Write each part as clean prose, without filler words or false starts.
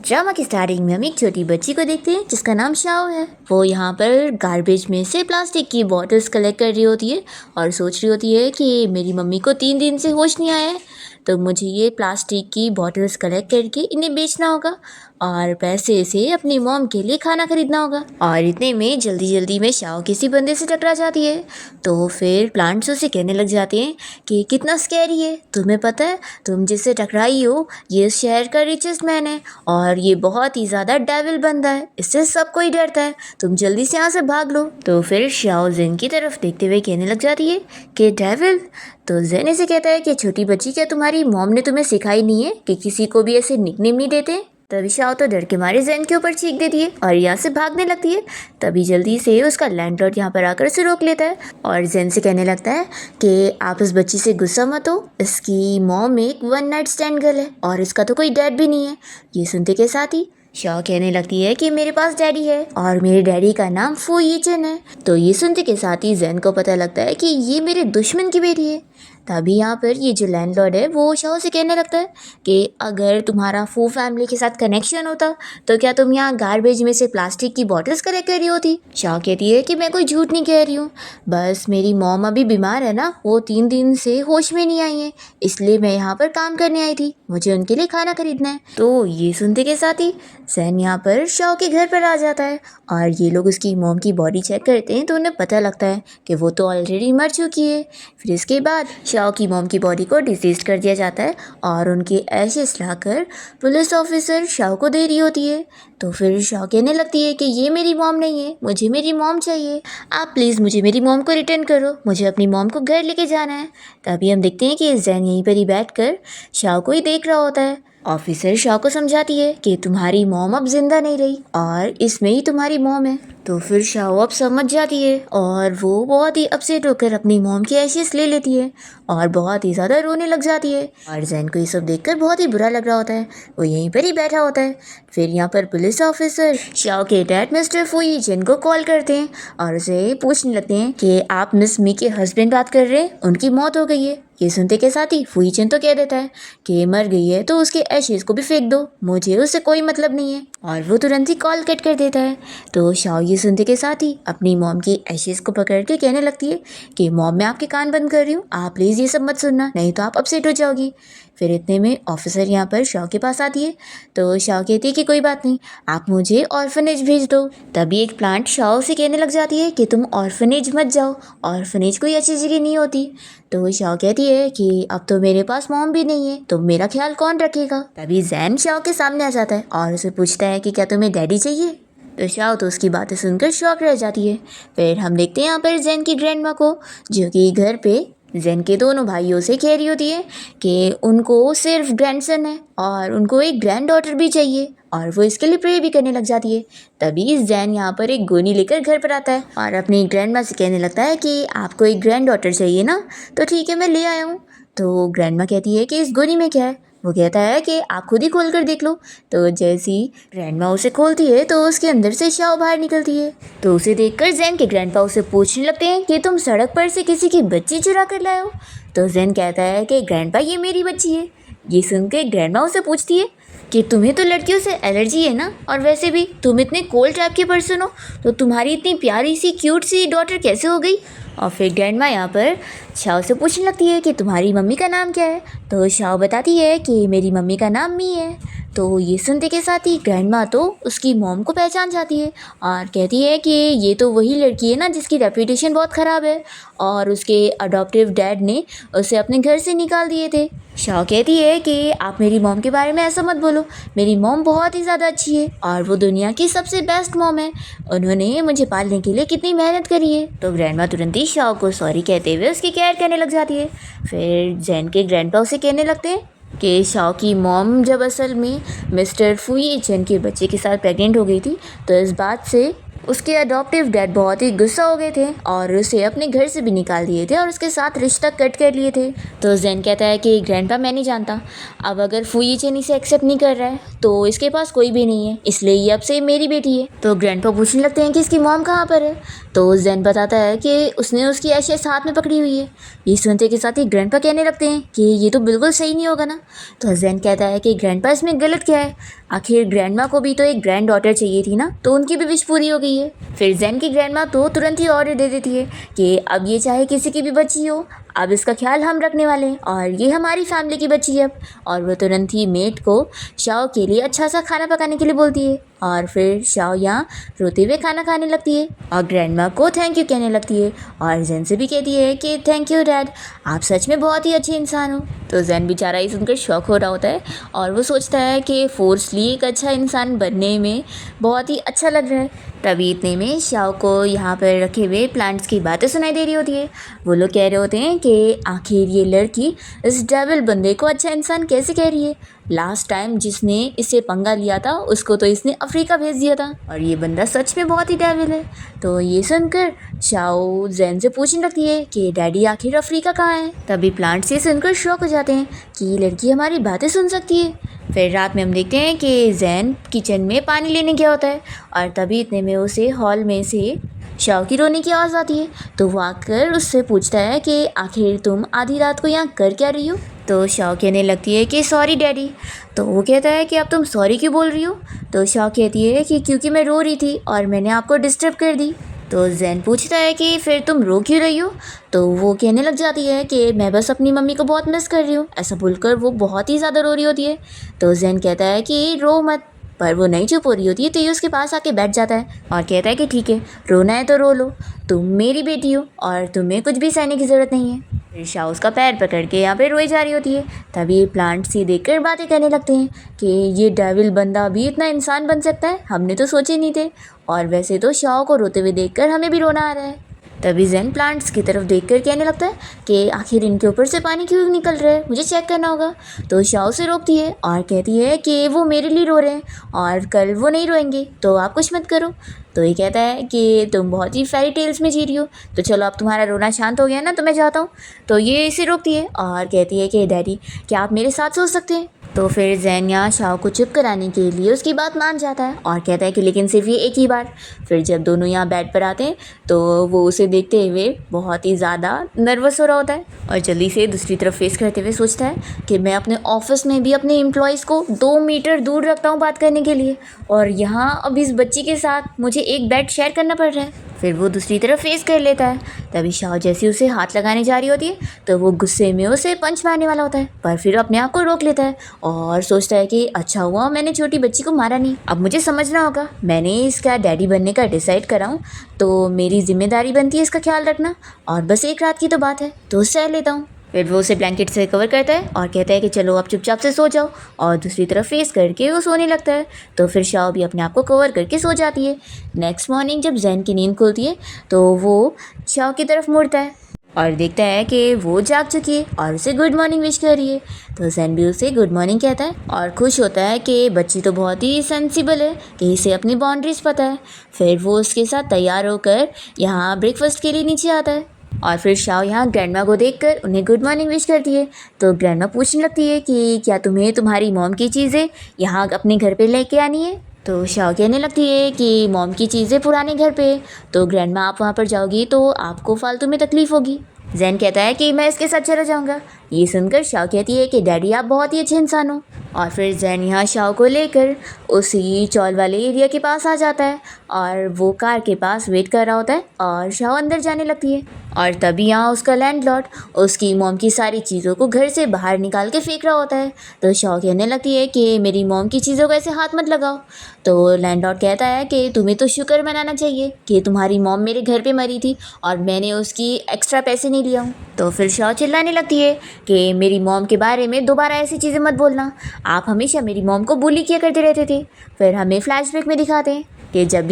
Drama की starting में हम एक छोटी बच्ची को देखते हैं जिसका नाम शाओ है। वो यहाँ पर गार्बेज में से प्लास्टिक की बॉटल्स कलेक्ट कर रही होती है और सोच रही होती है कि मेरी मम्मी को 3 दिन से होश नहीं आया है, तो मुझे ये प्लास्टिक की बॉटल्स कलेक्ट करके इन्हें बेचना होगा और पैसे से अपनी मॉम के लिए खाना खरीदना होगा। और इतने में जल्दी जल्दी में शाओ किसी बंदे से टकरा जाती है। तो फिर प्लांट्स उसे कहने लग जाते हैं कि कितना स्कैरी है, तुम्हें पता है तुम जिससे टकराई हो ये इस शहर का रिचेस्ट मैन है और ये बहुत ही ज़्यादा डेविल बंदा है, इससे सब कोई डरता है, तुम जल्दी से यहाँ से भाग लो। तो फिर शाओ जेन की तरफ देखते हुए कहने लग जाती है कि डेविल। तो जेन इसे कहता है कि छोटी बच्ची, क्या तुम्हारी मॉम ने तुम्हें सिखाई नहीं है कि किसी को भी ऐसे निकनेम नहीं देते? तभी शाओ तो डर के मारे जेन के ऊपर चीख देती है और यहाँ से भागने लगती है। तभी जल्दी से उसका लैंडलॉर्ड यहाँ पर आकर उसे रोक लेता है और जेन से कहने लगता है कि आप इस बच्ची से गुस्सा मत हो, इसकी मॉम एक 1 नाइट स्टैंड गर्ल है और इसका तो कोई डैड भी नहीं है। ये सुनते के साथ ही शाओ कहने लगती है कि मेरे पास डैडी है और मेरे डैडी का नाम फू यीचन है। तो ये सुनते के साथ ही जेन को पता लगता है कि ये मेरे दुश्मन की बेटी है। तभी यहाँ पर ये जो लैंडलॉर्ड है वो शाओ से कहने लगता है कि अगर तुम्हारा फू फैमिली के साथ कनेक्शन होता तो क्या तुम यहाँ गार्बेज में से प्लास्टिक की बॉटल्स कलेक्ट कर रही होती? शाओ कहती है कि मैं कोई झूठ नहीं कह रही हूँ, बस मेरी मॉम अभी बीमार है ना, वो 3 दिन से होश में नहीं आई है, इसलिए मैं यहाँ पर काम करने आई थी, मुझे उनके लिए खाना खरीदना है। तो ये सुनते के साथ ही जेन यहाँ पर शाओ के घर पर आ जाता है और ये लोग उसकी मॉम की बॉडी चेक करते हैं तो उन्हें पता लगता है कि वो तो ऑलरेडी मर चुकी है। फिर इसके बाद शाओ की मॉम की बॉडी को डिसीज कर दिया जाता है और उनके एशेस लाकर पुलिस ऑफिसर शाओ को दे रही होती है। तो फिर शाओ कहने लगती है कि ये मेरी मॉम नहीं है, मुझे मेरी मॉम चाहिए, आप प्लीज़ मुझे मेरी मॉम को रिटर्न करो, मुझे अपनी मॉम को घर लेके जाना है। तभी हम देखते हैं कि जेन यहीं पर ही बैठकर शाओ को ही देख रहा होता है। ऑफिसर शाओ को समझाती है कि तुम्हारी मॉम अब जिंदा नहीं रही और इसमें ही तुम्हारी मॉम है। तो फिर शाओ अब समझ जाती है और वो बहुत ही अपसेट होकर अपनी मॉम की एशेस ले लेती है और बहुत ही ज़्यादा रोने लग जाती है। और जेन को ये सब देखकर बहुत ही बुरा लग रहा होता है, वो यहीं पर ही बैठा होता है। फिर यहाँ पर पुलिस ऑफिसर शाओ के डैड मिस्टर फू यीचन को कॉल करते हैं और उसे पूछने लगते हैं कि आप मिस मी के हस्बैंड बात कर रहे हैं, उनकी मौत हो गई है। ये सुनते के साथ ही फू यीचन तो कह देता है कि मर गई है तो उसके एशेस को भी फेंक दो, मुझे उससे कोई मतलब नहीं है, और वो तुरंत ही कॉल कट कर देता है। तो शाओ ये सुनते के साथ ही अपनी मॉम की एशेस को पकड़ के कहने लगती है कि मॉम मैं आपके कान बंद कर रही हूँ, आप प्लीज़ ये सब मत सुनना, नहीं तो आप अपसेट हो जाओगी। फिर इतने में ऑफिसर यहाँ पर शाओ के पास आती है तो शाओ कहती है कि कोई बात नहीं, आप मुझे ऑर्फनेज भेज दो। तभी एक प्लांट शाओ से कहने लग जाती है कि तुम ऑर्फनेज मत जाओ, ऑर्फनेज कोई अच्छी जगह नहीं होती। तो शाओ कहती है कि अब तो मेरे पास मॉम भी नहीं है तो मेरा ख्याल कौन रखेगा। तभी जेन शाओ के सामने आ जाता है और उसे पूछता है कि क्या तुम्हें डैडी चाहिए। तो शाओ तो उसकी बातें सुनकर शॉक रह जाती है। फिर हम देखते हैं यहाँ पर जेन की ग्रैंडमा को, जो कि घर पे जेन के दोनों भाइयों से कह रही होती है कि उनको सिर्फ ग्रैंडसन है और उनको एक ग्रैंड डॉटर भी चाहिए और वो इसके लिए प्रे भी करने लग जाती है। तभी जेन यहाँ पर एक गोनी लेकर घर पर आता है और अपनी ग्रैंडमा से कहने लगता है कि आपको एक ग्रैंड डॉटर चाहिए ना, तो ठीक है मैं ले आया हूँ। तो ग्रैंडमा कहती है कि इस गोनी में क्या है। वो कहता है कि आप खुद ही खोल कर देख लो। तो जैसी ग्रैंडमा उसे खोलती है तो उसके अंदर से शाओ बाहर निकलती है। तो उसे देखकर जेन के ग्रैंडपा उसे पूछने लगते हैं कि तुम सड़क पर से किसी की बच्ची चुरा कर लाए हो। तो जेन कहता है कि ग्रैंडपा ये मेरी बच्ची है। ये सुनकर ग्रैंडमा उसे पूछती है कि तुम्हें तो लड़कियों से एलर्जी है ना, और वैसे भी तुम इतने कोल्ड टाइप के पर्सन हो तो तुम्हारी इतनी प्यारी सी क्यूट सी डॉटर कैसे हो गई। और फिर ग्रैंडमा यहाँ पर शाओ से पूछने लगती है कि तुम्हारी मम्मी का नाम क्या है। तो शाओ बताती है कि मेरी मम्मी का नाम मी है। तो ये सुनते के साथ ही ग्रैंडमा तो उसकी मॉम को पहचान जाती है और कहती है कि ये तो वही लड़की है ना जिसकी रेपुटेशन बहुत ख़राब है और उसके अडॉप्टिव डैड ने उसे अपने घर से निकाल दिए थे। शाओ कहती है कि आप मेरी मॉम के बारे में ऐसा मत बोलो, मेरी मॉम बहुत ही ज़्यादा अच्छी है और वो दुनिया की सबसे बेस्ट मॉम है, उन्होंने मुझे पालने के लिए कितनी मेहनत करी है। तो ग्रैंडमा तुरंत ही शाओ को सॉरी कहते हुए उसकी केयर करने लग जाती है। फिर जेन के ग्रैंडपा उसे कहने लगते हैं कि शाओ की मॉम जब असल में मिस्टर फू यीचन के बच्चे के साथ प्रेग्नेंट हो गई थी तो इस बात से उसके अडॉप्टिव डैड बहुत ही गुस्सा हो गए थे और उसे अपने घर से भी निकाल दिए थे और उसके साथ रिश्ता कट कर लिए थे। तो जैन कहता है कि ग्रैंडपा मैं नहीं जानता, अब अगर फुई चेन इसे एक्सेप्ट नहीं कर रहा है तो इसके पास कोई भी नहीं है, इसलिए ये अब से मेरी बेटी है। तो ग्रैंडपा पूछने लगते हैं कि इसकी मॉम कहाँ पर है। तो जैन बताता है कि उसने उसकी ऐशेस हाथ में पकड़ी हुई है। ये सुनते के साथ ही ग्रैंडपा कहने लगते हैं कि ये तो बिल्कुल सही नहीं होगा ना। तो जैन कहता है कि ग्रैंडपा इसमें गलत क्या है, आखिर ग्रैंडमा को भी तो एक ग्रैंड डॉटर चाहिए थी ना, तो उनकी भी विश पूरी हो गई है। फिर जैन की ग्रैंडमा तो तुरंत ही ऑर्डर दे देती है कि अब ये चाहे किसी की भी बच्ची हो, अब इसका ख्याल हम रखने वाले हैं और ये हमारी फैमिली की बच्ची है अब। और वो तुरंत ही मेड को शाओ के लिए अच्छा सा खाना पकाने के लिए बोलती है और फिर शाओ यहाँ रोते हुए खाना खाने लगती है और ग्रैंडमा को थैंक यू कहने लगती है और जैन से भी कहती है कि थैंक यू डैड, आप सच में बहुत ही अच्छे इंसान हो। तो जैन बेचारा ही सुनकर शौक हो रहा होता है और वो सोचता है कि फोर्सली एक अच्छा इंसान बनने में बहुत ही अच्छा लग रहा है। तभी इतने में शाओ को यहाँ पर रखे हुए प्लांट्स की बातें सुनाई दे रही होती है। वो लोग कह रहे होते हैं कि आखिर ये लड़की इस डेविल बंदे को अच्छा इंसान कैसे कह रही है, लास्ट टाइम जिसने इससे पंगा लिया था उसको तो इसने अफ्रीका भेज दिया था और ये बंदा सच में बहुत ही डेविल है। तो ये सुनकर शाओ जैन से पूछने लगती है कि डैडी आखिर अफ्रीका कहाँ है। तभी प्लांट्स ये सुनकर शॉक हो जाते हैं कि ये लड़की हमारी बातें सुन सकती है। फिर रात में हम देखते हैं कि जैन किचन में पानी लेने गया होता है और तभी इतने में उसे हॉल में से शाओ की रोने की आवाज़ आती है। तो वो आकर उससे पूछता है कि आखिर तुम आधी रात को यहाँ कर क्या रही हो। तो शाओ कहने लगती है कि सॉरी डैडी। तो वो कहता है कि अब तुम सॉरी क्यों बोल रही हो। तो शाओ कहती है कि क्योंकि मैं रो रही थी और मैंने आपको डिस्टर्ब कर दी। तो जैन पूछता है कि फिर तुम रो क्यों रही हो। तो वो कहने लग जाती है कि मैं बस अपनी मम्मी को बहुत मिस कर रही हूँ। ऐसा बोलकर वो बहुत ही ज़्यादा रो रही होती है। तो जैन कहता है कि रो मत, पर वो नहीं चुप हो रही होती है। तो ये उसके पास आके बैठ जाता है और कहता है कि ठीक है, रोना है तो रो लो, तुम मेरी बेटी हो और तुम्हें कुछ भी सहने की ज़रूरत नहीं है। फिर शाओ उसका पैर पकड़ के यहाँ पे रोई जा रही होती है। तभी प्लांट सी देखकर बातें करने लगते हैं कि ये डेविल बंदा भी इतना इंसान बन सकता है, हमने तो सोचे नहीं थे। और वैसे तो शाओ को रोते हुए देखकर हमें भी रोना आ रहा है। तभी जैन प्लांट्स की तरफ देखकर कहने लगता है कि आखिर इनके ऊपर से पानी क्यों निकल रहा है, मुझे चेक करना होगा। तो शाओ से रोकती है और कहती है कि वो मेरे लिए रो रहे हैं और कल वो नहीं रोएंगे, तो आप कुछ मत करो। तो ये कहता है कि तुम बहुत ही फेरी टेल्स में जी रही हो, तो चलो अब तुम्हारा रोना शांत हो गया ना, तो मैं जाता हूँ। तो ये इसे रोकती है और कहती है कि डैडी क्या आप मेरे साथ सो सकते हैं। तो फिर जैन यहाँ शाओ को चुप कराने के लिए उसकी बात मान जाता है और कहता है कि लेकिन सिर्फ ये एक ही बार। फिर जब दोनों यहाँ बेड पर आते हैं तो वो उसे देखते हुए बहुत ही ज़्यादा नर्वस हो रहा होता है और जल्दी से दूसरी तरफ फेस करते हुए सोचता है कि मैं अपने ऑफिस में भी अपने एम्प्लॉयज़ को 2 मीटर दूर रखता हूँ बात करने के लिए, और यहाँ अब इस बच्ची के साथ मुझे एक बेड शेयर करना पड़ रहा है। फिर वो दूसरी तरफ फेस कर लेता है। तभी शाओ जैसे उसे हाथ लगाने जा रही होती है तो वो गुस्से में उसे पंच मारने वाला होता है, पर फिर अपने आप को रोक लेता है और सोचता है कि अच्छा हुआ मैंने छोटी बच्ची को मारा नहीं, अब मुझे समझना होगा, मैंने इसका डैडी बनने का डिसाइड करा हूँ तो मेरी जिम्मेदारी बनती है इसका ख्याल रखना, और बस एक रात की तो बात है तो सह लेता हूँ। फिर वो उसे ब्लैंकेट से कवर करता है और कहता है कि चलो आप चुपचाप से सो जाओ, और दूसरी तरफ फेस करके वो सोने लगता है। तो फिर शाओ भी अपने आप को कवर करके सो जाती है। नेक्स्ट मॉर्निंग जब जैन की नींद खुलती है तो वो शाओ की तरफ मुड़ता है और देखता है कि वो जाग चुकी है और उसे गुड मॉर्निंग विश कर रही है। तो जैन भी उसे गुड मॉर्निंग कहता है और खुश होता है कि बच्ची तो बहुत ही सेंसिबल है कि इसे अपनी बाउंड्रीज पता है। फिर वो उसके साथ तैयार होकर यहाँ ब्रेकफास्ट के लिए नीचे आता है और फिर शाओ यहाँ ग्रैंडमा को देखकर उन्हें गुड मॉर्निंग विश करती है। तो ग्रैंडमा पूछने लगती है कि क्या तुम्हें तुम्हारी मॉम की चीज़ें यहाँ अपने घर पे लेके आनी है। तो शाओ कहने लगती है कि मॉम की चीज़ें पुराने घर पे, तो ग्रैंडमा आप वहाँ पर जाओगी तो आपको फालतू में तकलीफ़ होगी। जैन कहता है कि मैं इसके साथ चला जाऊँगा। ये सुनकर शाओ कहती है कि डैडी आप बहुत ही अच्छे इंसान हो। और फिर जैन यहाँ शाओ को लेकर उसी चौल वाले एरिया के पास आ जाता है और वो कार के पास वेट कर रहा होता है और शाओ अंदर जाने लगती है। और तभी यहाँ उसका लैंडलॉर्ड उसकी मॉम की सारी चीज़ों को घर से बाहर निकाल के फेंक रहा होता है। तो शाओ कहने लगती है कि मेरी मॉम की चीज़ों को ऐसे हाथ मत लगाओ। तो लैंडलॉर्ड कहता है कि तुम्हें तो शुक्र मनाना चाहिए कि तुम्हारी मॉम मेरे घर पे मरी थी और मैंने उसकी एक्स्ट्रा पैसे नहीं लिया हूँ। तो फिर शाओ चिल्लाने लगती है कि मेरी मॉम के बारे में दोबारा ऐसी चीज़ें मत बोलना, आप हमेशा मेरी मॉम को बुली किया करते रहते थे। फिर हमें फ्लैशबैक में दिखाते हैं कि जब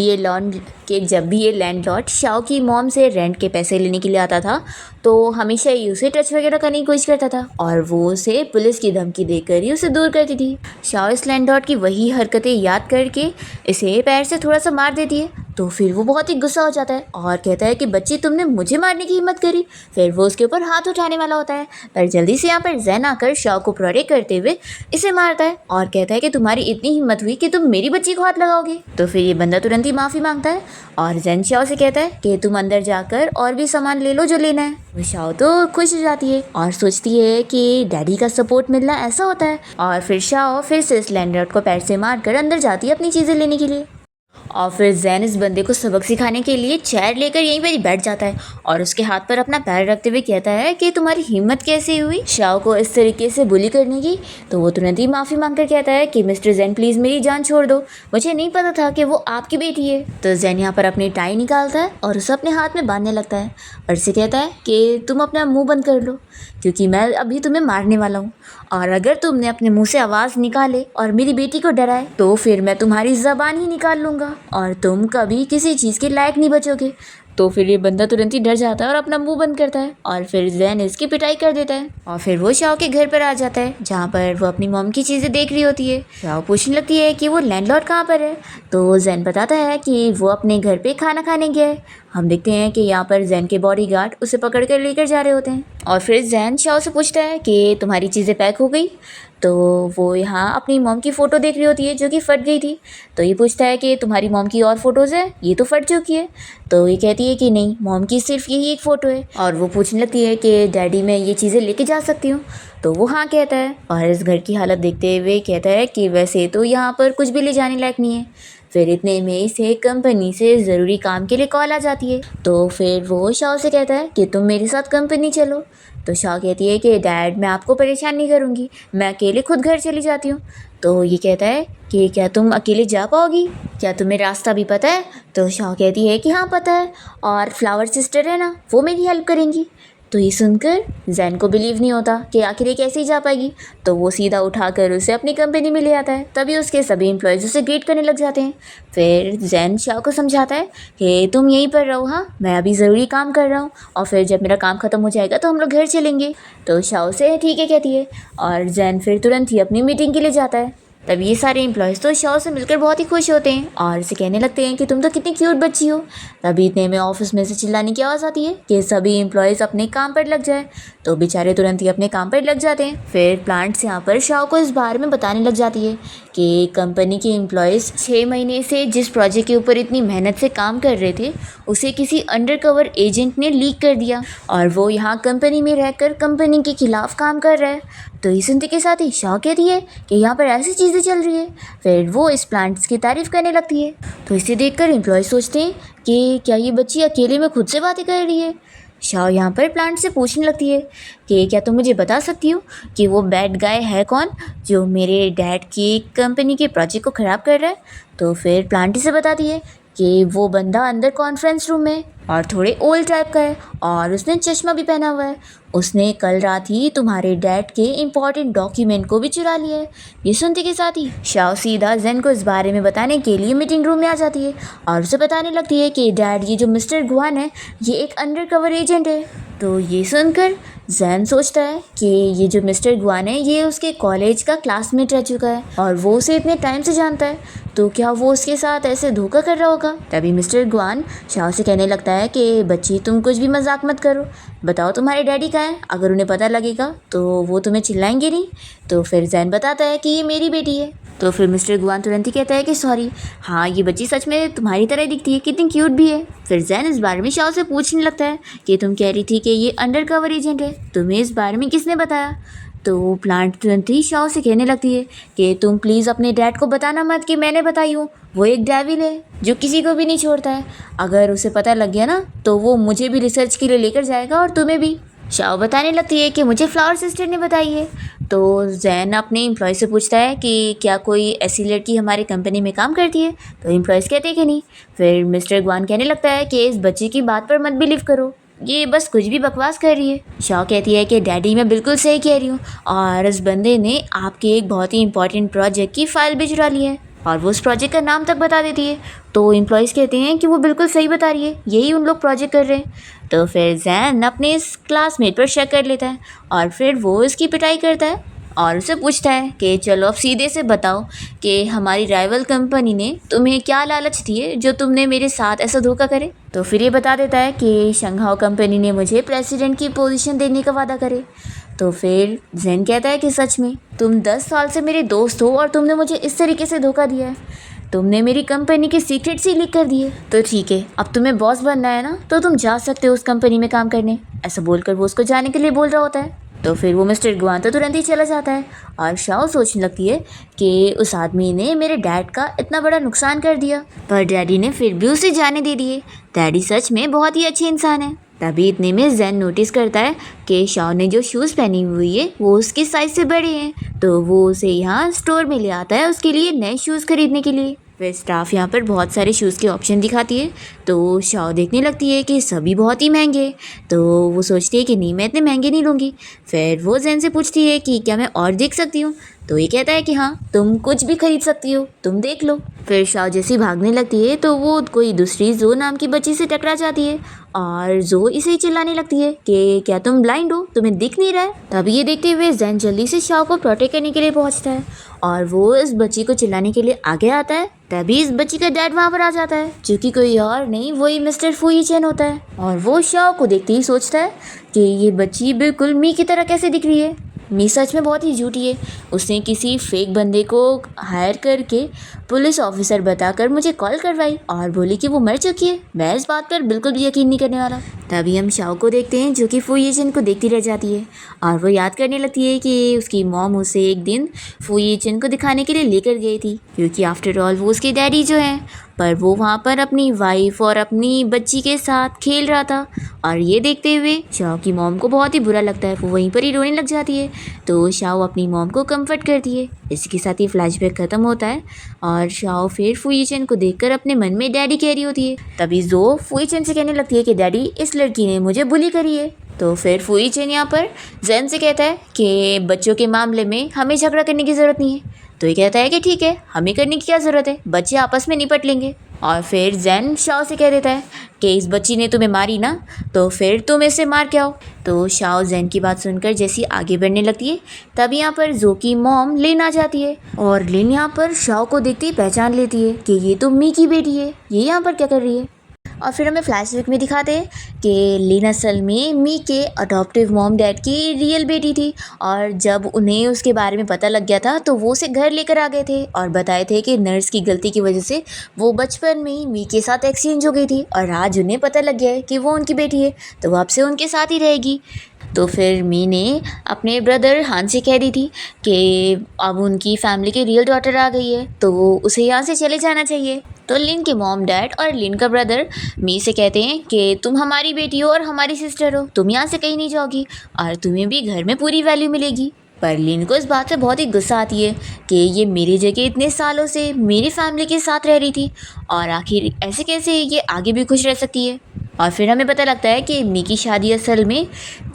भी ये लैंडलॉर्ड शाओ की मॉम से रेंट के पैसे लेने के लिए आता था तो हमेशा ही उसे टच वगैरह करने की कोशिश करता था और वो उसे पुलिस की धमकी देकर ही उसे दूर करती थी। शाओ इस लैंडलॉर्ड की वही हरकतें याद करके इसे पैर से थोड़ा सा मार देती है तो फिर वो बहुत ही गुस्सा हो जाता है और कहता है कि बच्ची तुमने मुझे मारने की हिम्मत करी। फिर वो उसके ऊपर हाथ उठाने वाला होता है, पर जल्दी से यहाँ पर जैन आकर शाओ को प्रोटेक्ट करते हुए इसे मारता है और कहता है कि तुम्हारी इतनी हिम्मत हुई कि तुम मेरी बच्ची को हाथ लगाओगे। तो फिर ये बंदा तुरंत ही माफ़ी मांगता है और जैन शाओ से कहता है कि तुम अंदर जाकर और भी सामान ले लो जो लेना है। वो शाओ तो खुश हो जाती है और सोचती है कि डैडी का सपोर्ट मिलना ऐसा होता है। और फिर शाओ फिर से इस लैंडलॉर्ड को पैर से मारकर अंदर जाती है अपनी चीज़ें लेने के लिए। और फिर जैन इस बंदे को सबक सिखाने के लिए चेयर लेकर यहीं पर ही बैठ जाता है और उसके हाथ पर अपना पैर रखते हुए कहता है कि तुम्हारी हिम्मत कैसे हुई शाओ को इस तरीके से बुली करने की। तो वो तुरंत ही माफ़ी मांगकर कहता है कि मिस्टर जैन प्लीज़ मेरी जान छोड़ दो, मुझे नहीं पता था कि वो आपकी बेटी है। तो जैन यहाँ पर अपनी टाई निकालता है और उसे अपने हाथ में बांधने लगता है और उसे कहता है कि तुम अपना मुँह बंद कर लो क्योंकि मैं अभी तुम्हें मारने वाला हूँ, और अगर तुमने अपने मुंह से आवाज़ निकाले और मेरी बेटी को डराए तो फिर मैं तुम्हारी ज़बान ही निकाल लूँगा और तुम कभी किसी चीज़ के लायक नहीं बचोगे। तो फिर ये बंदा तुरंत ही डर जाता है और अपना मुंह बंद करता है और फिर जैन इसकी पिटाई कर देता है। और फिर वो शाओ के घर पर आ जाता है जहाँ पर वो अपनी मॉम की चीज़ें देख रही होती है। शाओ पूछने लगती है कि वो लैंडलॉर्ड कहाँ पर है। तो जैन बताता है कि वो अपने घर पे खाना खाने गया है। हम देखते हैं कि यहाँ पर जैन के बॉडीगार्ड उसे पकड़ कर लेकर जा रहे होते हैं। और फिर जैन शाओ से पूछता है कि तुम्हारी चीज़ें पैक हो गई। तो वो यहाँ अपनी मॉम की फ़ोटो देख रही होती है जो कि फट गई थी। तो ये पूछता है कि तुम्हारी मॉम की और फोटोज़ है, ये तो फट चुकी है। तो ये कहती है कि नहीं, मॉम की सिर्फ यही एक फ़ोटो है। और वो पूछने लगती है कि डैडी मैं ये चीज़ें लेके जा सकती हूँ। तो वो हाँ कहता है और इस घर की हालत देखते हुए कहता है कि वैसे तो यहाँ पर कुछ भी ले जाने लायक नहीं है। फिर इतने में इसे कंपनी से ज़रूरी काम के लिए कॉल आ जाती है। तो फिर वो शाओ से कहता है कि तुम मेरे साथ कंपनी चलो। तो शाओ कहती है कि डैड मैं आपको परेशान नहीं करूँगी, मैं अकेले खुद घर चली जाती हूँ। तो ये कहता है कि क्या तुम अकेले जा पाओगी, क्या तुम्हें रास्ता भी पता है। तो शाओ कहती है कि हाँ पता है, और फ्लावर सिस्टर है ना, वो मेरी हेल्प करेंगी। तो ये सुनकर जैन को बिलीव नहीं होता कि आखिर ये कैसे ही जा पाएगी। तो वो सीधा उठाकर उसे अपनी कंपनी में ले आता है। तभी उसके सभी एम्प्लॉयज़ उसे ग्रीट करने लग जाते हैं। फिर जैन शाओ को समझाता है कि तुम यहीं पर रहो, हाँ मैं अभी ज़रूरी काम कर रहा हूँ और फिर जब मेरा काम ख़त्म हो जाएगा तो हम लोग घर चलेंगे। तो शाओ से ठीक है कहती है और जैन फिर तुरंत ही अपनी मीटिंग के लिए जाता है। तब ये सारे एम्प्लॉयज़ तो शाओ से मिलकर बहुत ही खुश होते हैं और इसे कहने लगते हैं कि तुम तो कितनी क्यूट बच्ची हो। तभी इतने में ऑफिस में से चिल्लाने की आवाज़ आती है कि सभी एम्प्लॉयज़ अपने काम पर लग जाए। तो बेचारे तुरंत ही अपने काम पर लग जाते हैं। फिर प्लांट्स यहाँ पर शाओ को इस बारे में बताने लग जाती है कि कंपनी के एम्प्लॉयज़ 6 महीने से जिस प्रोजेक्ट के ऊपर इतनी मेहनत से काम कर रहे थे उसे किसी अंडरकवर एजेंट ने लीक कर दिया और वो यहाँ कंपनी में रहकर कंपनी के खिलाफ काम कर रहा है। तो ये सुनते के साथ ही शाओ कहती है कि यहाँ पर ऐसी चीज़ें चल रही है। फिर वो इस प्लांट्स की तारीफ़ करने लगती है। तो इसे देखकर एम्प्लॉय सोचते हैं कि क्या ये बच्ची अकेले में खुद से बातें कर रही है। शाओ यहाँ पर प्लांट से पूछने लगती है कि क्या तुम मुझे बता सकती हो कि वो बैड गाय है कौन जो मेरे डैड की कंपनी के प्रोजेक्ट को ख़राब कर रहा है। तो फिर प्लांट से बताती है कि वो बंदा अंदर कॉन्फ्रेंस रूम में और थोड़े ओल्ड टाइप का है और उसने चश्मा भी पहना हुआ है। उसने कल रात ही तुम्हारे डैड के इम्पॉर्टेंट डॉक्यूमेंट को भी चुरा लिया है। ये सुनते के साथ ही शाओ सीधा जैन को इस बारे में बताने के लिए मीटिंग रूम में आ जाती है और उसे बताने लगती है कि डैड ये जो मिस्टर गुआन है ये एक अंडरकवर एजेंट है। तो ये सुनकर जैन सोचता है कि ये जो मिस्टर गुआन है ये उसके कॉलेज का क्लासमेट रह चुका है और वो उसे इतने टाइम से जानता है, तो क्या वो उसके साथ ऐसे धोखा कर रहा होगा। तभी मिस्टर गुआन शाओ से कहने लगता है कि बच्ची तुम कुछ भी मजाक मत करो, बताओ तुम्हारे डैडी कहाँ हैं, अगर उन्हें पता लगेगा तो वो तुम्हें चिल्लाएंगे नहीं। तो फिर जैन बताता है कि ये मेरी बेटी है। तो फिर मिस्टर गुआन तुरंत ही कहता है कि सॉरी, हाँ ये बच्ची सच में तुम्हारी तरह दिखती है, कितनी क्यूट भी है। फिर जैन इस बारे में शाओ से पूछने लगता है कि तुम कह रही थी कि ये अंडरकवर एजेंट है, तुम्हें इस बारे में किसने बताया। तो प्लांट तुरंत ही शाओ से कहने लगती है कि तुम प्लीज़ अपने डैड को बताना मत कि मैंने बताई हूँ, वो एक डेविल है जो किसी को भी नहीं छोड़ता है, अगर उसे पता लग गया ना तो वो मुझे भी रिसर्च के लिए लेकर जाएगा और तुम्हें भी। शाओ बताने लगती है कि मुझे फ्लावर सिस्टर ने बताई है। तो जैन अपने एम्प्लॉय से पूछता है कि क्या कोई ऐसी लड़की हमारी कंपनी में काम करती है। तो एम्प्लॉयज़ कहते हैं कि नहीं। फिर मिस्टर गुआन कहने लगता है कि इस बच्ची की बात पर मत बिलीव करो, ये बस कुछ भी बकवास कर रही है। शाओ कहती है कि डैडी मैं बिल्कुल सही कह रही हूँ और इस बंदे ने आपके एक बहुत ही इंपॉर्टेंट प्रोजेक्ट की फ़ाइल भी चुरा ली है और वो उस प्रोजेक्ट का नाम तक बता देती है। तो एम्प्लॉयज़ कहते हैं कि वो बिल्कुल सही बता रही है, यही उन लोग प्रोजेक्ट कर रहे हैं। तो फिर जैन अपने इस क्लासमेट पर शक कर लेता है और फिर वो इसकी पिटाई करता है और उससे पूछता है कि चलो अब सीधे से बताओ कि हमारी राइवल कंपनी ने तुम्हें क्या लालच दिए जो तुमने मेरे साथ ऐसा धोखा करे। तो फिर ये बता देता है कि शंघाओ कंपनी ने मुझे प्रेसिडेंट की पोजीशन देने का वादा करे। तो फिर जैन कहता है कि सच में तुम 10 साल से मेरे दोस्त हो और तुमने मुझे इस तरीके से धोखा दिया है, तुमने मेरी कंपनी के सीक्रेट्स ही लीक कर दिए। तो ठीक है, अब तुम्हें बॉस बनना है ना, तो तुम जा सकते हो उस कंपनी में काम करने। ऐसा बोलकर वो उसको जाने के लिए बोल रहा होता है। तो फिर वो मिस्टर गुआन तो तुरंत ही चला जाता है और शाओ सोचने लगती है कि उस आदमी ने मेरे डैड का इतना बड़ा नुकसान कर दिया, पर डैडी ने फिर भी उसे जाने दे दिए। डैडी सच में बहुत ही अच्छे इंसान है। तभी इतने में जैन नोटिस करता है कि शाओ ने जो शूज़ पहनी हुई है वो उसके साइज से बड़े हैं। तो वो उसे यहाँ स्टोर में ले आता है उसके लिए नए शूज़ खरीदने के लिए। फिर स्टाफ यहाँ पर बहुत सारे शूज़ के ऑप्शन दिखाती है, तो शाओ देखने लगती है कि सभी बहुत ही महंगे। तो वो सोचती है कि नहीं, मैं इतने महंगे नहीं लूँगी। फिर वो जैन से पूछती है कि क्या मैं और देख सकती हूँ। तो ये कहता है कि हाँ, तुम कुछ भी खरीद सकती हो, तुम देख लो। फिर शाओ जैसी भागने लगती है तो वो कोई दूसरी जो नाम की बच्ची से टकरा जाती है और जो इसे ही चिल्लाने लगती है कि क्या तुम ब्लाइंड हो, तुम्हें दिख नहीं रहा है। तभी ये देखते हुए जैन जल्दी से शाओ को प्रोटेक्ट करने के लिए पहुंचता है और वो इस बच्ची को चिल्लाने के लिए आगे आता है। तभी इस बच्ची का डैड वहाँ पर आ जाता है, जो कि कोई और नहीं वही मिस्टर फुई चेन होता है। और वो शाओ को देखते ही सोचता है कि ये बच्ची बिल्कुल मी की तरह कैसे दिख रही है। मी सच में बहुत ही झूठी है। उसने किसी फेक बंदे को हायर करके पुलिस ऑफिसर बताकर मुझे कॉल करवाई और बोली कि वो मर चुकी है। मैं इस बात पर बिल्कुल भी यकीन नहीं करने वाला। तभी हम शाओ को देखते हैं जो कि फुई चेन को देखती रह जाती है और वो याद करने लगती है कि उसकी मॉम उसे एक दिन फुई चेन को दिखाने के लिए लेकर गई थी, क्योंकि आफ्टर ऑल वो उसके डैडी जो हैं, पर वो वहाँ पर अपनी वाइफ और अपनी बच्ची के साथ खेल रहा था। और ये देखते हुए शाओ की मॉम को बहुत ही बुरा लगता है, वो वहीं पर ही रोने लग जाती है। तो शाओ अपनी मॉम को कंफर्ट करती है। इसी के साथ ही फ्लैशबैक ख़त्म होता है और शाओ फिर फुई चेन को देखकर अपने मन में डैडी कह रही होती है। तभी जो फुई चेन से कहने लगती है कि डैडी, इस लड़की ने मुझे बुली करी है। तो फिर फुई चेन यहाँ पर जैन से कहता है कि बच्चों के मामले में हमें झगड़ा करने की ज़रूरत नहीं है। तो ये कहता है कि ठीक है, हमें करने की क्या ज़रूरत है, बच्चे आपस में निपट लेंगे। और फिर जैन शाओ से कह देता है कि इस बच्ची ने तुम्हें मारी ना, तो फिर तुम इसे मार के आओ। तो शाओ जैन की बात सुनकर जैसी आगे बढ़ने लगती है, तभी यहाँ पर जो की मॉम लिन आ जाती है और लिन यहाँ पर शाओ को देखते ही पहचान लेती है कि ये तो मी की बेटी है, ये यहाँ पर क्या कर रही है। और फिर हमें फ्लैशबैक में दिखाते हैं कि लिन असल में मी के अडॉप्टिव मॉम डैड की रियल बेटी थी और जब उन्हें उसके बारे में पता लग गया था तो वो उसे घर लेकर आ गए थे और बताए थे कि नर्स की गलती की वजह से वो बचपन में ही मी के साथ एक्सचेंज हो गई थी और आज उन्हें पता लग गया है कि वो उनकी बेटी है, तो वो अब से उनके साथ ही रहेगी। तो फिर मी ने अपने ब्रदर हान से कह दी थी कि अब उनकी फैमिली की रियल डॉटर आ गई है, तो उसे यहाँ से चले जाना चाहिए। तो लिन के मॉम डैड और लिन का ब्रदर मी से कहते हैं कि तुम हमारी बेटी हो और हमारी सिस्टर हो, तुम यहाँ से कहीं नहीं जाओगी और तुम्हें भी घर में पूरी वैल्यू मिलेगी। पर लिन को इस बात से बहुत ही गुस्सा आती है कि ये मेरी जगह इतने सालों से मेरी फैमिली के साथ रह रही थी और आखिर ऐसे कैसे ये आगे भी खुश रह सकती है। और फिर हमें पता लगता है कि मी की शादी असल में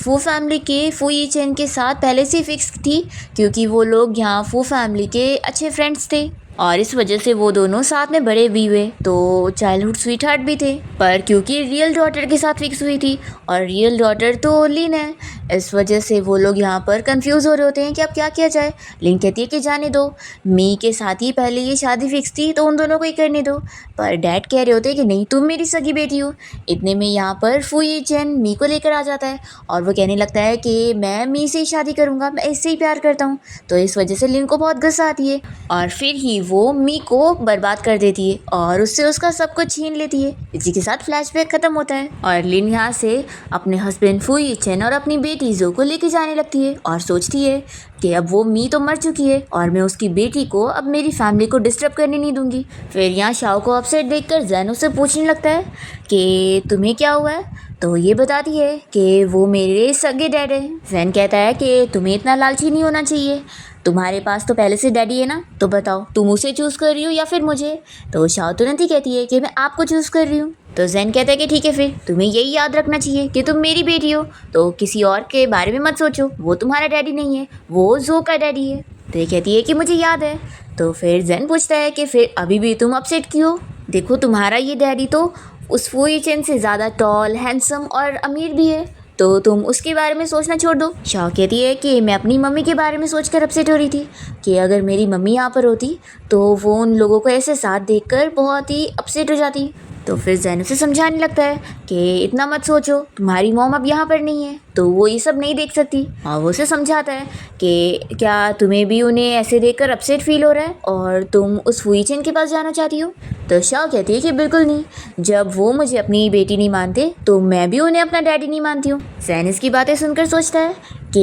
फू फैमिली के फुई चेन के साथ पहले से फिक्स थी, क्योंकि वो लोग यहाँ फू फैमिली के अच्छे फ्रेंड्स थे और इस वजह से वो दोनों साथ में बड़े भी हुए, तो चाइल्डहुड स्वीट हार्ट भी थे। पर क्योंकि रियल डॉटर के साथ फिक्स हुई थी और रियल डॉटर तो लिन है, इस वजह से वो लोग यहाँ पर कंफ्यूज हो रहे होते हैं कि अब क्या किया जाए। लिन कहती है कि जाने दो, मी के साथ ही पहले ये शादी फिक्स थी तो उन दोनों को ही करने दो। पर डैड कह रहे होते हैं कि नहीं, तुम मेरी सगी बेटी हो। इतने में यहाँ पर फुई चेन मी को लेकर आ जाता है और वो कहने लगता है कि मैं मी से ही शादी करूँगा, मैं इससे ही प्यार करता हूँ। तो इस वजह से लिन को बहुत गुस्सा आती है और फिर ही वो मी को बर्बाद कर देती है और उससे उसका सब कुछ छीन लेती है। इसी के साथ फ्लैशबैक खत्म होता है और लिन यहाँ से अपने हस्बैंड फुई चेन और अपनी बेटी जो को लेके जाने लगती है और सोचती है कि अब वो मी तो मर चुकी है और मैं उसकी बेटी को अब मेरी फैमिली को डिस्टर्ब करने नहीं दूंगी। फिर यहाँ शाओ को अपसेट देखकर जैन उससे पूछने लगता है कि तुम्हें क्या हुआ है। तो ये बताती है कि वो मेरे सगे डैड है। जैन कहता है कि तुम्हें इतना लालची नहीं होना चाहिए, तुम्हारे पास तो पहले से डैडी है ना, तो बताओ तुम उसे चूज़ कर रही हो या फिर मुझे। तो शाओ तुरंत ही कहती है कि मैं आपको चूज़ कर रही हूँ। तो जैन कहता है कि ठीक है, फिर तुम्हें यही याद रखना चाहिए कि तुम मेरी बेटी हो, तो किसी और के बारे में मत सोचो, वो तुम्हारा डैडी नहीं है, वो जो का डैडी है। तो ये कहती है कि मुझे याद है। तो फिर जैन पूछता है कि फिर अभी भी तुम अपसेट क्यों, देखो तुम्हारा ये डैडी तो उस फुई चेन से ज़्यादा टॉल, हैंडसम और अमीर भी है, तो तुम उसके बारे में सोचना छोड़ दो। शाओ कहती है कि मैं अपनी मम्मी के बारे में सोचकर अपसेट हो रही थी कि अगर मेरी मम्मी यहाँ पर होती तो वो उन लोगों को ऐसे साथ देखकर बहुत ही अपसेट हो जाती। तो फिर जैन उसे समझाने लगता है कि इतना मत सोचो, तुम्हारी मॉम अब यहाँ पर नहीं है तो वो ये सब नहीं देख सकती। और वो उसे समझाता है कि क्या तुम्हें भी उन्हें ऐसे देखकर अपसेट फील हो रहा है और तुम उस फुई चेन के पास जाना चाहती हो। तो शाओ कहती है कि बिल्कुल नहीं, जब वो मुझे अपनी बेटी नहीं मानते तो मैं भी उन्हें अपना डैडी नहीं मानती हूँ। जैन इसकी बातें सुनकर सोचता है कि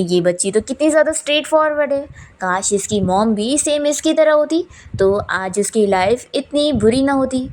ये बच्ची तो कितनी ज़्यादा स्ट्रेट फॉरवर्ड है, काश इसकी मॉम भी सेम इसकी तरह होती तो आज उसकी लाइफ इतनी बुरी ना होती।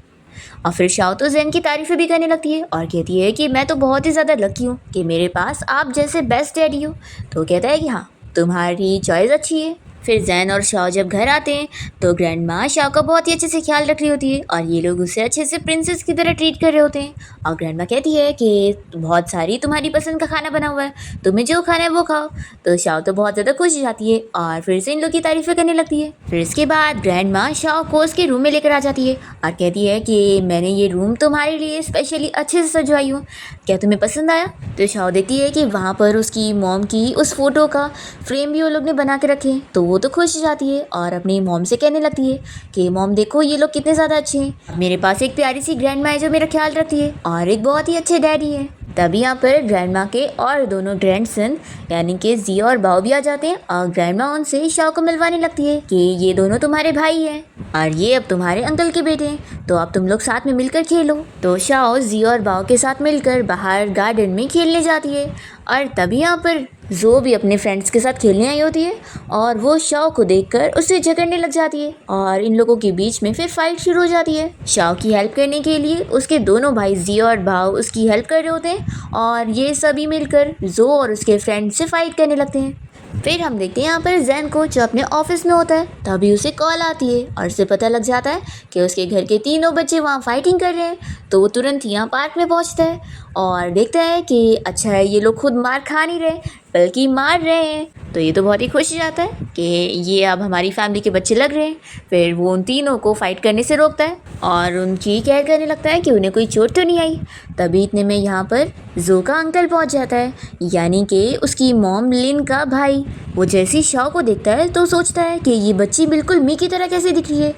और फिर शाओ तो जैन की तारीफ़ें भी करने लगती है और कहती है कि मैं तो बहुत ही ज़्यादा लकी हूँ कि मेरे पास आप जैसे बेस्ट डैडी हो। तो कहता है कि हाँ, तुम्हारी चॉइस अच्छी है। फिर जैन और शाओ जब घर आते हैं तो ग्रैंड माँ शाओ का बहुत ही अच्छे से ख्याल रख रही होती है और ये लोग उसे अच्छे से प्रिंसेस की तरह ट्रीट कर रहे होते हैं। और ग्रैंड माँ कहती है कि बहुत सारी तुम्हारी पसंद का खाना बना हुआ है, तुम्हें जो खाना है वो खाओ। तो शाओ तो बहुत ज़्यादा खुश हो जाती है और फिर से इन लोग की तारीफ़ें करने लगती है। फिर इसके बाद ग्रैंड माँ शाओ को उसके रूम में लेकर आ जाती है और कहती है कि मैंने ये रूम तुम्हारे लिए स्पेशली अच्छे से सजवाई हूँ, क्या तुम्हें पसंद आया। तो शाओ देखती है कि वहाँ पर उसकी मॉम की उस फोटो का फ्रेम भी वो लोग ने बना के रखे हैं। तो वो तो खुश हो जाती है और अपनी मॉम से कहने लगती है कि मॉम देखो ये लोग कितने ज़्यादा अच्छे हैं, मेरे पास एक प्यारी सी ग्रैंड माँ है जो मेरा ख्याल रखती है और एक बहुत ही अच्छे डैडी है। तभी यहाँ पर ग्रैंड माँ के और दोनों ग्रैंडसन यानी कि जिया और बाओ भी आ जाते हैं और ग्रैंड माँ उनसे शाओ को मिलवाने लगती है कि ये दोनों तुम्हारे भाई हैं और ये अब तुम्हारे अंकल के बेटे हैं, तो अब तुम लोग साथ में मिलकर खेलो। तो शाओ जिया और बाओ के साथ मिलकर बाहर गार्डन में खेलने जाती है और तभी यहाँ पर जो भी अपने फ्रेंड्स के साथ खेलने आई होती है और वो शाओ को देखकर उससे झगड़ने लग जाती है और इन लोगों के बीच में फिर फाइट शुरू हो जाती है। शाओ की हेल्प करने के लिए उसके दोनों भाई जिया और बाओ उसकी हेल्प कर रहे होते हैं और ये सभी मिलकर जो और उसके फ्रेंड से फाइट करने लगते हैं। फिर हम देखते हैं यहाँ पर जैन को जो अपने ऑफिस में होता है, तभी उसे कॉल आती है और उसे पता लग जाता है कि उसके घर के तीनों बच्चे वहाँ फाइटिंग कर रहे हैं। तो वो तुरंत यहाँ पार्क में पहुँचता है और देखता है कि अच्छा है ये लोग खुद मार खा नहीं रहे बल्कि मार रहे हैं। तो ये तो बहुत ही खुश हो जाता है कि ये अब हमारी फैमिली के बच्चे लग रहे हैं। फिर वो उन तीनों को फाइट करने से रोकता है और उनकी केयर करने लगता है कि उन्हें कोई चोट तो नहीं आई। तभी इतने में यहाँ पर जो का अंकल पहुँच जाता है यानी कि उसकी मॉम लिन का भाई। वो जैसे ही शाओ को देखता है तो सोचता है कि ये बच्ची बिल्कुल मी की तरह कैसे दिख रही है।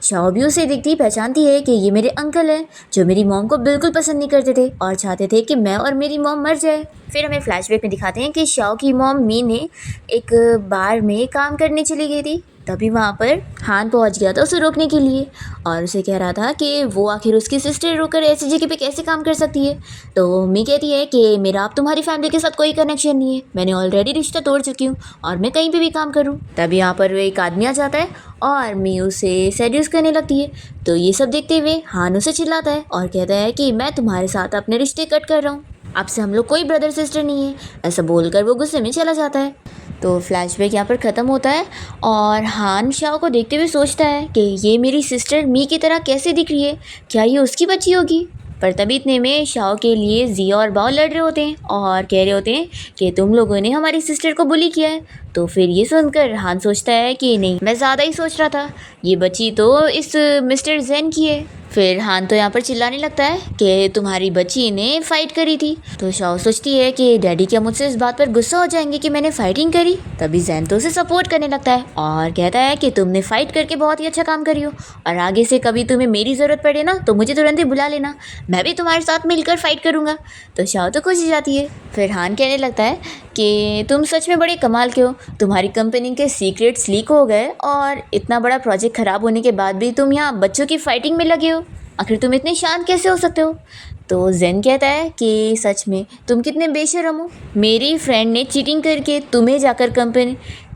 शाओ भी उसे देखती पहचानती है कि ये मेरे अंकल हैं जो मेरी मॉम को बिल्कुल पसंद नहीं करते थे और चाहते थे कि मैं और मेरी मॉम मर जाए। फिर हमें फ्लैशबैक में दिखाते हैं कि शाओ की मॉम मी ने एक बार में काम करने चली गई थी। तभी वहाँ पर हान पहुँच गया था उसे रोकने के लिए और उसे कह रहा था कि वो आखिर उसकी सिस्टर रोककर ऐसी जगह पे कैसे काम कर सकती है। तो मी कहती है कि मेरा अब तुम्हारी फैमिली के साथ कोई कनेक्शन नहीं है, मैंने ऑलरेडी रिश्ता तोड़ चुकी हूँ और मैं कहीं पे भी काम करूँ। तभी यहाँ पर एक आदमी आ जाता है और मी उसे सेड्यूस करने लगती है। तो ये सब देखते हुए हान उसे चिल्लाता है और कहता है कि मैं तुम्हारे साथ अपने रिश्ते कट कर रहा हूँ, अब से हम लोग कोई ब्रदर सिस्टर नहीं है। ऐसा बोलकर वो गुस्से में चला जाता है। तो फ्लैशबैक यहाँ पर ख़त्म होता है और हान शाओ को देखते हुए सोचता है कि ये मेरी सिस्टर मी की तरह कैसे दिख रही है, क्या ये उसकी बच्ची होगी। पर तभी इतने में शाओ के लिए जिया और बाओ लड़ रहे होते हैं और कह रहे होते हैं कि तुम लोगों ने हमारी सिस्टर को बुली किया है। तो फिर ये सुनकर हान सोचता है कि नहीं, मैं ज़्यादा ही सोच रहा था, ये बच्ची तो इस मिस्टर जैन की है। फिर हान तो यहाँ पर चिल्लाने लगता है कि तुम्हारी बच्ची ने फ़ाइट करी थी। तो शाओ सोचती है कि डैडी क्या मुझसे इस बात पर गुस्सा हो जाएंगे कि मैंने फ़ाइटिंग करी। तभी जैन तो उसे सपोर्ट करने लगता है और कहता है कि तुमने फ़ाइट करके बहुत ही अच्छा काम करी हो और आगे से कभी तुम्हें मेरी ज़रूरत पड़े ना तो मुझे तुरंत ही बुला लेना, मैं भी तुम्हारे साथ मिलकर फ़ाइट करूँगा। तो शाओ तो खुश हो जाती है। फिर हान कहने लगता है कि तुम सच में बड़े कमाल के हो, तुम्हारी कंपनी के सीक्रेट्स लीक हो गए और इतना बड़ा प्रोजेक्ट ख़राब होने के बाद भी तुम यहाँ बच्चों की फ़ाइटिंग में लगे हो, आखिर तुम इतने शांत कैसे हो सकते हो। तो जेन कहता है कि सच में तुम कितने बेशर्म हो, मेरी फ्रेंड ने चीटिंग करके तुम्हें जाकर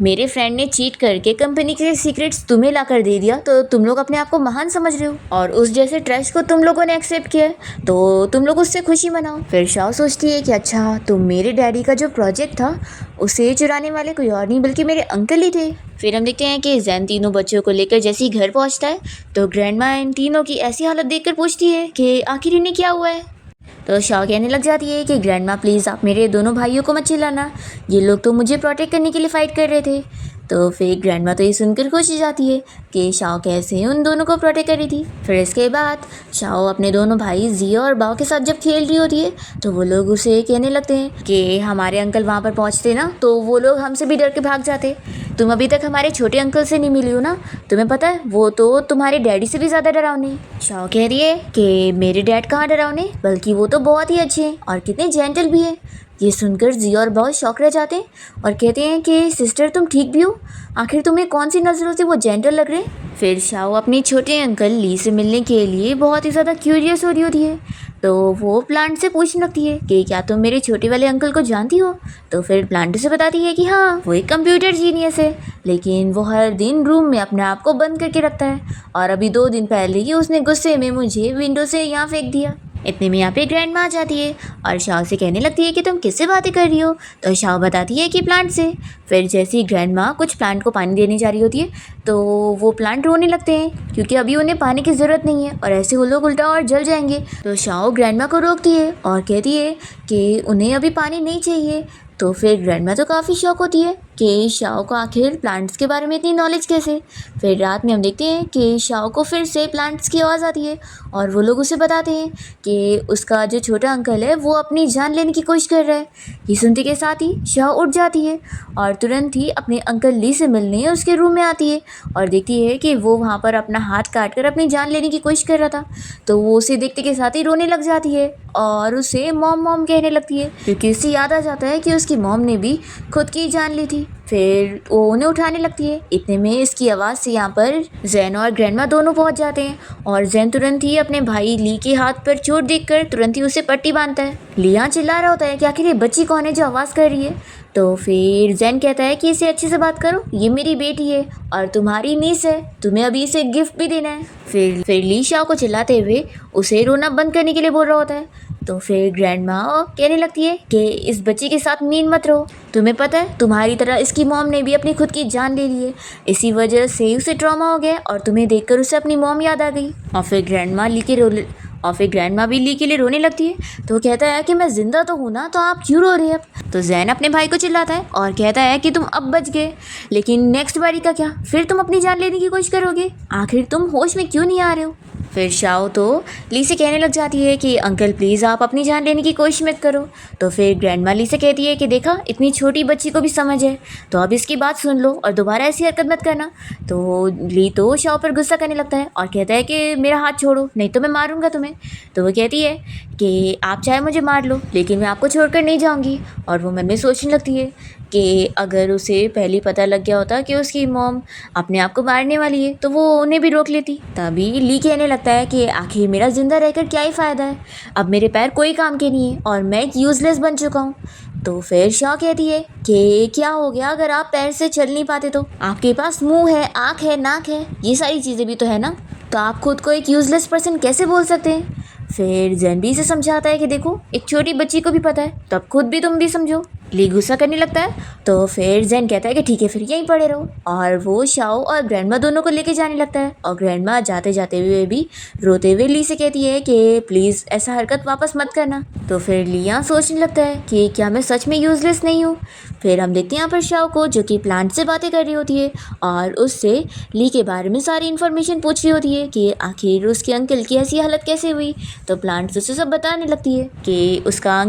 मेरे फ्रेंड ने चीट करके कंपनी के सीक्रेट्स तुम्हें लाकर दे दिया, तो तुम लोग अपने आप को महान समझ रहे हो और उस जैसे ट्रस्ट को तुम लोगों ने एक्सेप्ट किया तो तुम लोग उससे खुशी मनाओ। फिर शाओ सोचती है कि अच्छा, तो मेरे डैडी का जो प्रोजेक्ट था उसे चुराने वाले कोई और नहीं बल्कि मेरे अंकल ही थे। फिर हम देखते हैं कि जैन तीनों बच्चों को लेकर जैसे ही घर पहुंचता है तो ग्रैंड माँ इन तीनों की ऐसी हालत देखकर पूछती है कि आखिर इन्हें क्या हुआ है। तो शाओ कहने लग जाती है कि ग्रैंड माँ प्लीज़ आप मेरे दोनों भाइयों को मत चिल्लाना, ये लोग तो मुझे प्रोटेक्ट करने के लिए फ़ाइट कर रहे थे। तो फिर ग्रैंडमा तो ये सुनकर खुश हो जाती है कि शाओ कैसे उन दोनों को प्रोटेक्ट करी थी। फिर इसके बाद शाओ अपने दोनों भाई जियो और बाओ के साथ जब खेल रही होती है तो वो लोग उसे कहने लगते हैं कि हमारे अंकल वहाँ पर पहुँचते ना तो वो लोग हमसे भी डर के भाग जाते। तुम अभी तक हमारे छोटे अंकल से नहीं मिली हो ना, तुम्हें पता है वो तो तुम्हारे डैडी से भी ज़्यादा डरावने। शाओ कह रही है कि मेरे डैड कहाँ डरावने, बल्कि वो तो बहुत ही अच्छे हैं और कितने जेंटल भी हैं। ये सुनकर जियो और बहुत शौक रह जाते हैं और कहते हैं कि सिस्टर तुम ठीक भी हो, आखिर तुम्हें कौन सी नज़रों से वो जेंटल लग रहे हैं। फिर शाओ अपने छोटे अंकल ली से मिलने के लिए बहुत ही ज़्यादा क्यूरियस हो रही होती है, तो वो प्लांट से पूछने लगती है कि क्या तुम मेरे छोटे वाले अंकल को जानती हो। तो फिर प्लांट से बताती है कि हाँ वो एक कंप्यूटर जीनियस है, लेकिन वो हर दिन रूम में अपने आप को बंद करके रखता है और अभी 2 दिन पहले ही उसने गुस्से में मुझे विंडो से यहाँ फेंक दिया। इतने में यहाँ पे ग्रैंडमा आ जाती है और शाओ से कहने लगती है कि तुम किससे बातें कर रही हो। तो शाओ बताती है कि प्लांट से। फिर जैसे ही ग्रैंडमा कुछ प्लांट को पानी देने जा रही होती है तो वो प्लांट रोने लगते हैं क्योंकि अभी उन्हें पानी की ज़रूरत नहीं है और ऐसे वो लोग उल्टा और जल जाएंगे। तो शाओ ग्रैंडमा को रोकती है और कहती है कि उन्हें अभी पानी नहीं चाहिए। तो फिर ग्रैंडमा तो काफ़ी शौक होती है कि शाओ को आखिर प्लांट्स के बारे में इतनी नॉलेज कैसे। फिर रात में हम देखते हैं कि शाओ को फिर से प्लांट्स की आवाज़ आती है और वो लोग उसे बताते हैं कि उसका जो छोटा अंकल है वो अपनी जान लेने की कोशिश कर रहा है। ये सुनते के साथ ही शाओ उठ जाती है और तुरंत ही अपने अंकल ली से मिलने उसके रूम में आती है और देखती है कि वो वहाँ पर अपना हाथ काट कर अपनी जान लेने की कोशिश कर रहा था। तो वो उसे देखते के साथ ही रोने लग जाती है और उसे मॉम मॉम कहने लगती है क्योंकि उसे याद आ जाता है कि उसकी मॉम ने भी खुद की जान ली थी। फिर वो उन्हें उठाने लगती है। इतने में इसकी आवाज़ से यहाँ पर जैन और ग्रैंडमा दोनों पहुँच जाते हैं और जैन तुरंत ही अपने भाई ली के हाथ पर चोट देखकर तुरंत ही उसे पट्टी बांधता है। ली यहाँ चिल्ला रहा होता है कि आखिर ये बच्ची कौन है जो आवाज़ कर रही है। तो फिर जैन कहता है कि इसे अच्छे से बात करो, ये मेरी बेटी है और तुम्हारी नीस है, तुम्हें अभी इसे गिफ्ट भी देना है। फिर ली शाओ को चिल्लाते हुए उसे रोना बंद करने के लिए बोल रहा होता है। तो फिर ग्रैंडमा कहने लगती है कि इस बच्ची के साथ मीन मत रहो, तुम्हें पता है तुम्हारी तरह इसकी मॉम ने भी अपनी खुद की जान ले ली है, इसी वजह से उसे ट्रॉमा हो गया और तुम्हें देखकर उसे अपनी मॉम याद आ गई। और फिर ग्रैंडमा भी ली के लिए रोने लगती है। तो कहता है कि मैं जिंदा तो हूँ ना, तो आप क्यों रो रहे हैं अब। तो जैन अपने भाई को चिल्लाता है और कहता है कि तुम अब बच गए, लेकिन नेक्स्ट बारी का क्या, फिर तुम अपनी जान लेने की कोशिश करोगे, आखिर तुम होश में क्यों नहीं आ रहे हो। फिर शाओ तो ली से कहने लग जाती है कि अंकल प्लीज़ आप अपनी जान लेने की कोशिश मत करो। तो फिर ग्रैंडमा ली से कहती है कि देखा इतनी छोटी बच्ची को भी समझ है, तो अब इसकी बात सुन लो और दोबारा ऐसी हरकत मत करना। तो ली तो शाओ पर गुस्सा करने लगता है और कहता है कि मेरा हाथ छोड़ो नहीं तो मैं मारूंगा तुम्हें। तो वो कहती है कि आप चाहे मुझे मार लो लेकिन मैं आपको छोड़कर नहीं जाऊंगी। और वो मन में सोचने लगती है कि अगर उसे पहले पता लग गया होता कि उसकी मॉम अपने आप को मारने वाली है तो वो उन्हें भी रोक लेती। तभी ली कहने लगता है कि आखिर मेरा ज़िंदा रहकर क्या ही फ़ायदा है, अब मेरे पैर कोई काम के नहीं है और मैं एक यूज़लेस बन चुका हूँ। तो फिर शाओ कहती है कि क्या हो गया अगर आप पैर से चल नहीं पाते, तो आपके पास मुंह है, आँख है, नाक है, ये सारी चीज़ें भी तो है ना, तो आप खुद को एक यूज़लेस पर्सन कैसे बोल सकते हैं। फिर जैन भी इसे समझाता है कि देखो एक छोटी बच्ची को भी पता है, तब खुद भी तुम भी समझो। ली गुस्सा करने लगता है। तो फिर जैन कहता है कि ठीक है फिर यहीं पड़े रहो, और वो शाओ और ग्रैंडमा दोनों को लेके जाने लगता है। और ग्रैंडमा जाते जाते हुए भी रोते हुए ली से कहती है कि प्लीज़ ऐसा हरकत वापस मत करना। तो फिर ली यहाँ सोचने लगता है कि क्या मैं सच में यूज़लेस नहीं हूँ। फिर हम देखते हैं यहाँ पर शाओ को जो कि प्लांट से बातें कर रही होती है और उससे ली के बारे में सारी इन्फॉर्मेशन पूछ रही होती है कि आखिर उसके अंकल की ऐसी हालत कैसे हुई। तो प्लांट उसे सब बताने लगती है कि उसका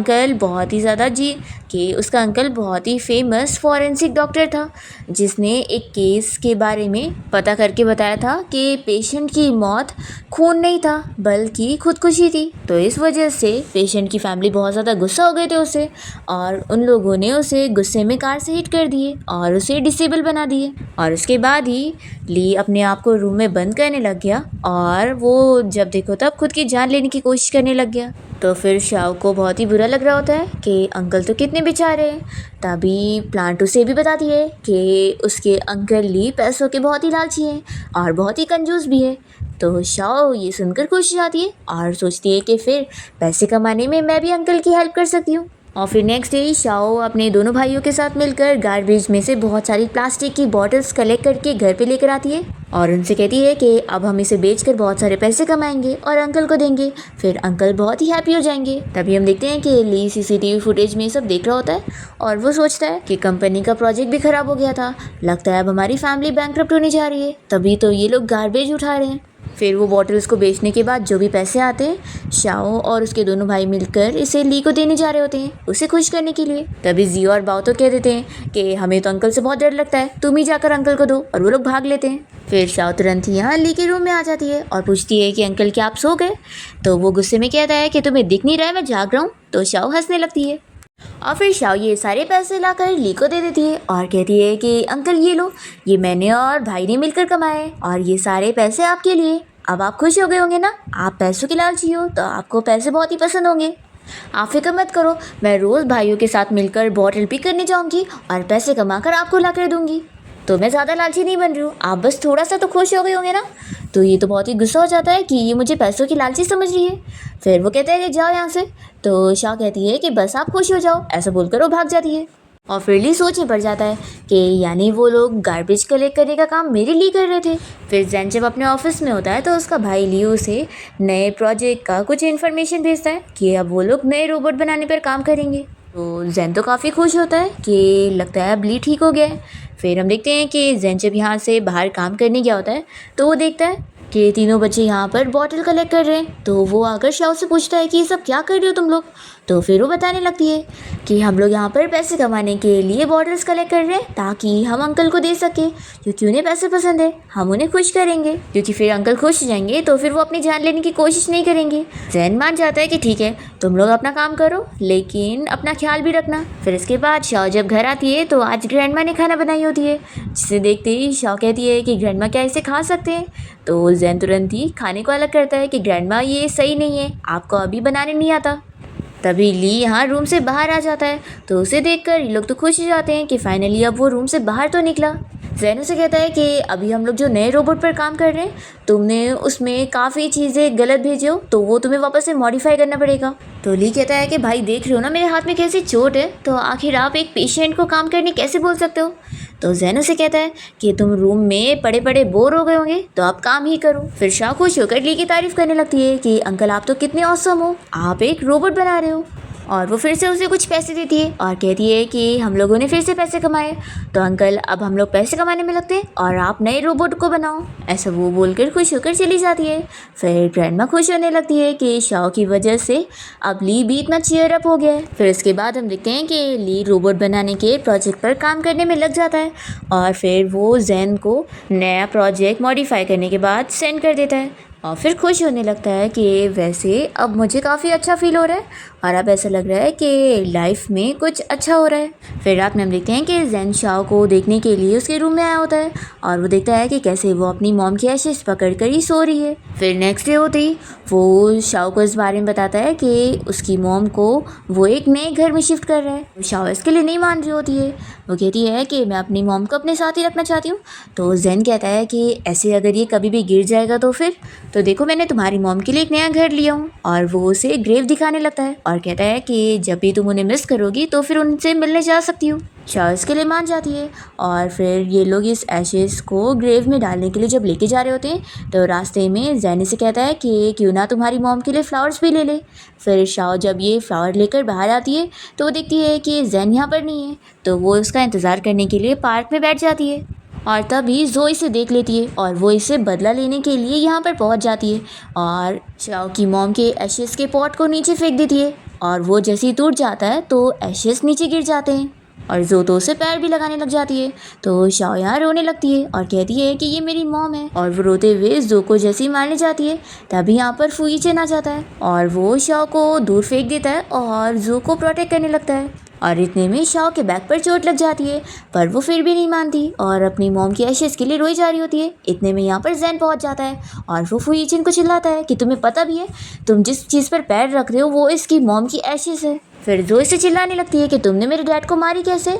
अंकल बहुत ही फेमस फॉरेंसिक डॉक्टर था जिसने एक केस के बारे में पता करके बताया था कि पेशेंट की मौत खून नहीं था बल्कि खुदकुशी थी। तो इस वजह से पेशेंट की फैमिली बहुत ज़्यादा गुस्सा हो गए थे उससे, और उन लोगों ने उसे गुस्से में कार से हिट कर दिए और उसे डिसेबल बना दिए। और उसके बाद ही ली अपने आप को रूम में बंद करने लग गया और वो जब देखो तब खुद की जान लेने की कोशिश करने लग गया। तो फिर शाओ को बहुत ही बुरा लग रहा होता है कि अंकल तो कितने बेचारे हैं। तभी प्लांट उसे भी बताती है कि उसके अंकल ली पैसों के बहुत ही लालची हैं और बहुत ही कंजूस भी है। तो शाओ ये सुनकर खुश हो जाती है और सोचती है कि फिर पैसे कमाने में मैं भी अंकल की हेल्प कर सकती हूँ। और फिर नेक्स्ट डे शाओ अपने दोनों भाइयों के साथ मिलकर गार्बेज में से बहुत सारी प्लास्टिक की बॉटल्स कलेक्ट करके घर पे लेकर आती है और उनसे कहती है कि अब हम इसे बेचकर बहुत सारे पैसे कमाएंगे और अंकल को देंगे। फिर अंकल बहुत ही हैप्पी हो जाएंगे। तभी हम देखते हैं कि ली सीसीटीवी फुटेज में सब देख रहा होता है और वो सोचता है कि कंपनी का प्रोजेक्ट भी खराब हो गया था, लगता है अब हमारी फैमिली बैंकरप्ट होने जा रही है, तभी तो ये लोग गार्बेज उठा रहे हैं। फिर वो बॉटल्स को बेचने के बाद जो भी पैसे आते हैं शाओ और उसके दोनों भाई मिलकर इसे ली को देने जा रहे होते हैं उसे खुश करने के लिए। तभी जियो और बाओ तो कह देते हैं कि हमें तो अंकल से बहुत डर लगता है, तुम ही जाकर अंकल को दो, और वो लोग भाग लेते हैं। फिर शाओ तुरंत ही यहाँ ली के रूम में आ जाती है और पूछती है कि अंकल क्या आप सो गए? तो वो गुस्से में कहता है कि तुम्हें दिख नहीं रहा है मैं जाग रहा हूँ। तो शाओ हंसने लगती है और फिर शाओ ये सारे पैसे लाकर ली को दे देती है और कहती है कि अंकल ये लो, ये मैंने और भाई ने मिलकर कमाए और ये सारे पैसे आपके लिए। अब आप खुश हो गए होंगे ना, आप पैसों के लालची हो तो आपको पैसे बहुत ही पसंद होंगे। आप फिक्र मत करो, मैं रोज़ भाइयों के साथ मिलकर बॉटल पिक करने जाऊंगी और पैसे कमाकर आपको ला कर दूंगी। तो मैं ज़्यादा लालची नहीं बन रही हूँ, आप बस थोड़ा सा तो खुश हो गए होंगे ना। तो ये तो बहुत ही गुस्सा हो जाता है कि ये मुझे पैसों की लालची समझ रही है। फिर वो कहते हैं कि जाओ यहाँ से। तो शाह कहती है कि बस आप खुश हो जाओ, ऐसा बोलकर वो भाग जाती है। और फिर ली सोच में पड़ जाता है कि यानी वो लोग गार्बेज कलेक्ट करने का काम मेरे लिए कर रहे थे। फिर जैन जब अपने ऑफिस में होता है तो उसका भाई लियो उसे नए प्रोजेक्ट का कुछ इन्फॉर्मेशन भेजता है कि अब वो लोग नए रोबोट बनाने पर काम करेंगे। तो जैन तो काफ़ी खुश होता है कि लगता है अब ली ठीक हो गया है। फिर हम देखते हैं कि जैन जब यहाँ से बाहर काम करने गया होता है तो वो देखता है कि तीनों बच्चे यहाँ पर बॉटल कलेक्ट कर रहे हैं। तो वो आकर शाओ से पूछता है कि ये सब क्या कर रहे हो तुम लोग? तो फिर वो बताने लगती है कि हम लोग यहाँ पर पैसे कमाने के लिए बॉटल्स कलेक्ट कर रहे हैं ताकि हम अंकल को दे सके, क्योंकि उन्हें पैसे पसंद है, हम उन्हें खुश करेंगे, क्योंकि फिर अंकल खुश हो जाएंगे तो फिर वो अपनी जान लेने की कोशिश नहीं करेंगे। जैन मान जाता है कि ठीक है तुम लोग अपना काम करो लेकिन अपना ख्याल भी रखना। फिर इसके बाद शाओ जब घर आती है तो आज ग्रैंडमा ने खाना बनाई होती है, जिसे देखते ही शाओ कहती है कि ग्रैंडमा क्या इसे खा सकते हैं? तो जैन तुरंत ही खाने को अलग करता है कि ग्रैंडमा ये सही नहीं है, आपको अभी बनाने नहीं आता। तभी ली यहाँ रूम से बाहर आ जाता है तो उसे देखकर ये लोग तो खुश हो जाते हैं कि फाइनली अब वो रूम से बाहर तो निकला। जैन उसे कहता है कि अभी हम लोग जो नए रोबोट पर काम कर रहे हैं तुमने उसमें काफ़ी चीज़ें गलत भेजे हो तो वो तुम्हें वापस से मॉडिफाई करना पड़ेगा। तो ली कहता है कि भाई देख रहे हो ना मेरे हाथ में कैसी चोट है, तो आखिर आप एक पेशेंट को काम करने कैसे बोल सकते हो? तो जैन उसे कहता है कि तुम रूम में पड़े पड़े बोर हो गए होंगे तो आप काम ही करो। फिर शाह खुश होकर ली की तारीफ करने लगती है कि अंकल आप तो कितने ऑसम हो, आप एक रोबोट बना रहे हो। और वो फिर से उसे कुछ पैसे देती है और कहती है कि हम लोगों ने फिर से पैसे कमाए तो अंकल अब हम लोग पैसे कमाने में लगते हैं और आप नए रोबोट को बनाओ, ऐसा वो बोलकर खुश होकर चली जाती है। फिर ग्रैंडमा खुश होने लगती है कि शाओ की वजह से अब ली भी इतना चीयर अप हो गया है। फिर इसके बाद हम देखते हैं कि ली रोबोट बनाने के प्रोजेक्ट पर काम करने में लग जाता है और फिर वो जैन को नया प्रोजेक्ट मॉडिफाई करने के बाद सेंड कर देता है और फिर खुश होने लगता है कि वैसे अब मुझे काफ़ी अच्छा फील हो रहा है और अब ऐसा लग रहा है कि लाइफ में कुछ अच्छा हो रहा है। फिर रात में हम देखते हैं कि जैन शाओ को देखने के लिए उसके रूम में आया होता है और वो देखता है कि कैसे वो अपनी मॉम की एशेस पकड़ कर ही सो रही है। फिर नेक्स्ट डे होते ही वो शाओ को इस बारे में बताता है कि उसकी मॉम को वो एक नए घर में शिफ्ट कर रहा है। शाओ इसके लिए नहीं मान रही होती है, वो कहती है कि मैं अपनी मॉम को अपने साथ ही रखना चाहती हूँ। तो जैन कहता है कि ऐसे अगर ये कभी भी गिर जाएगा तो फिर तो देखो मैंने तुम्हारी मॉम के लिए एक नया घर लिया हूँ। और वो उसे ग्रेव दिखाने लगता है और कहता है कि जब भी तुम उन्हें मिस करोगी तो फिर उनसे मिलने जा सकती हो। शाओ इसके लिए मान जाती है और फिर ये लोग इस एशेस को ग्रेव में डालने के लिए जब लेके जा रहे होते हैं तो रास्ते में जैन से कहता है कि क्यों ना तुम्हारी मॉम के लिए फ्लावर्स भी ले ले। फिर शाओ जब ये फ्लावर लेकर बाहर आती है तो वो देखती है कि जैन यहाँ पर नहीं है, तो वो उसका इंतज़ार करने के लिए पार्क में बैठ जाती है और तभी ज़ोई इसे देख लेती है और वो इसे बदला लेने के लिए यहाँ पर पहुँच जाती है और शाओ की मॉम के एशेस के पॉट को नीचे फेंक देती है और वो जैसे ही टूट जाता है तो एशेस नीचे गिर जाते हैं और जो तो उसे पैर भी लगाने लग जाती है। तो शाओ यहाँ रोने लगती है और कहती है कि ये मेरी मॉम है और वो रोते हुए जो को जैसे ही मारने जाती है तभी यहाँ पर फुई चेन आ जाता है और वो शाओ को दूर फेंक देता है और जो को प्रोटेक्ट करने लगता है और इतने में शाओ के बैक पर चोट लग जाती है पर वो फिर भी नहीं मानती और अपनी मॉम की एशेस के लिए रोई जा रही होती है। इतने में यहाँ पर जैन पहुँच जाता है और वो फुई चेन को चिल्लाता है कि तुम्हें पता भी है तुम जिस चीज़ पर पैर रख रहे हो वो इसकी मॉम की एशेस है। फिर जो इसे चिल्लाने लगती है कि तुमने मेरे डैड को मारी कैसे?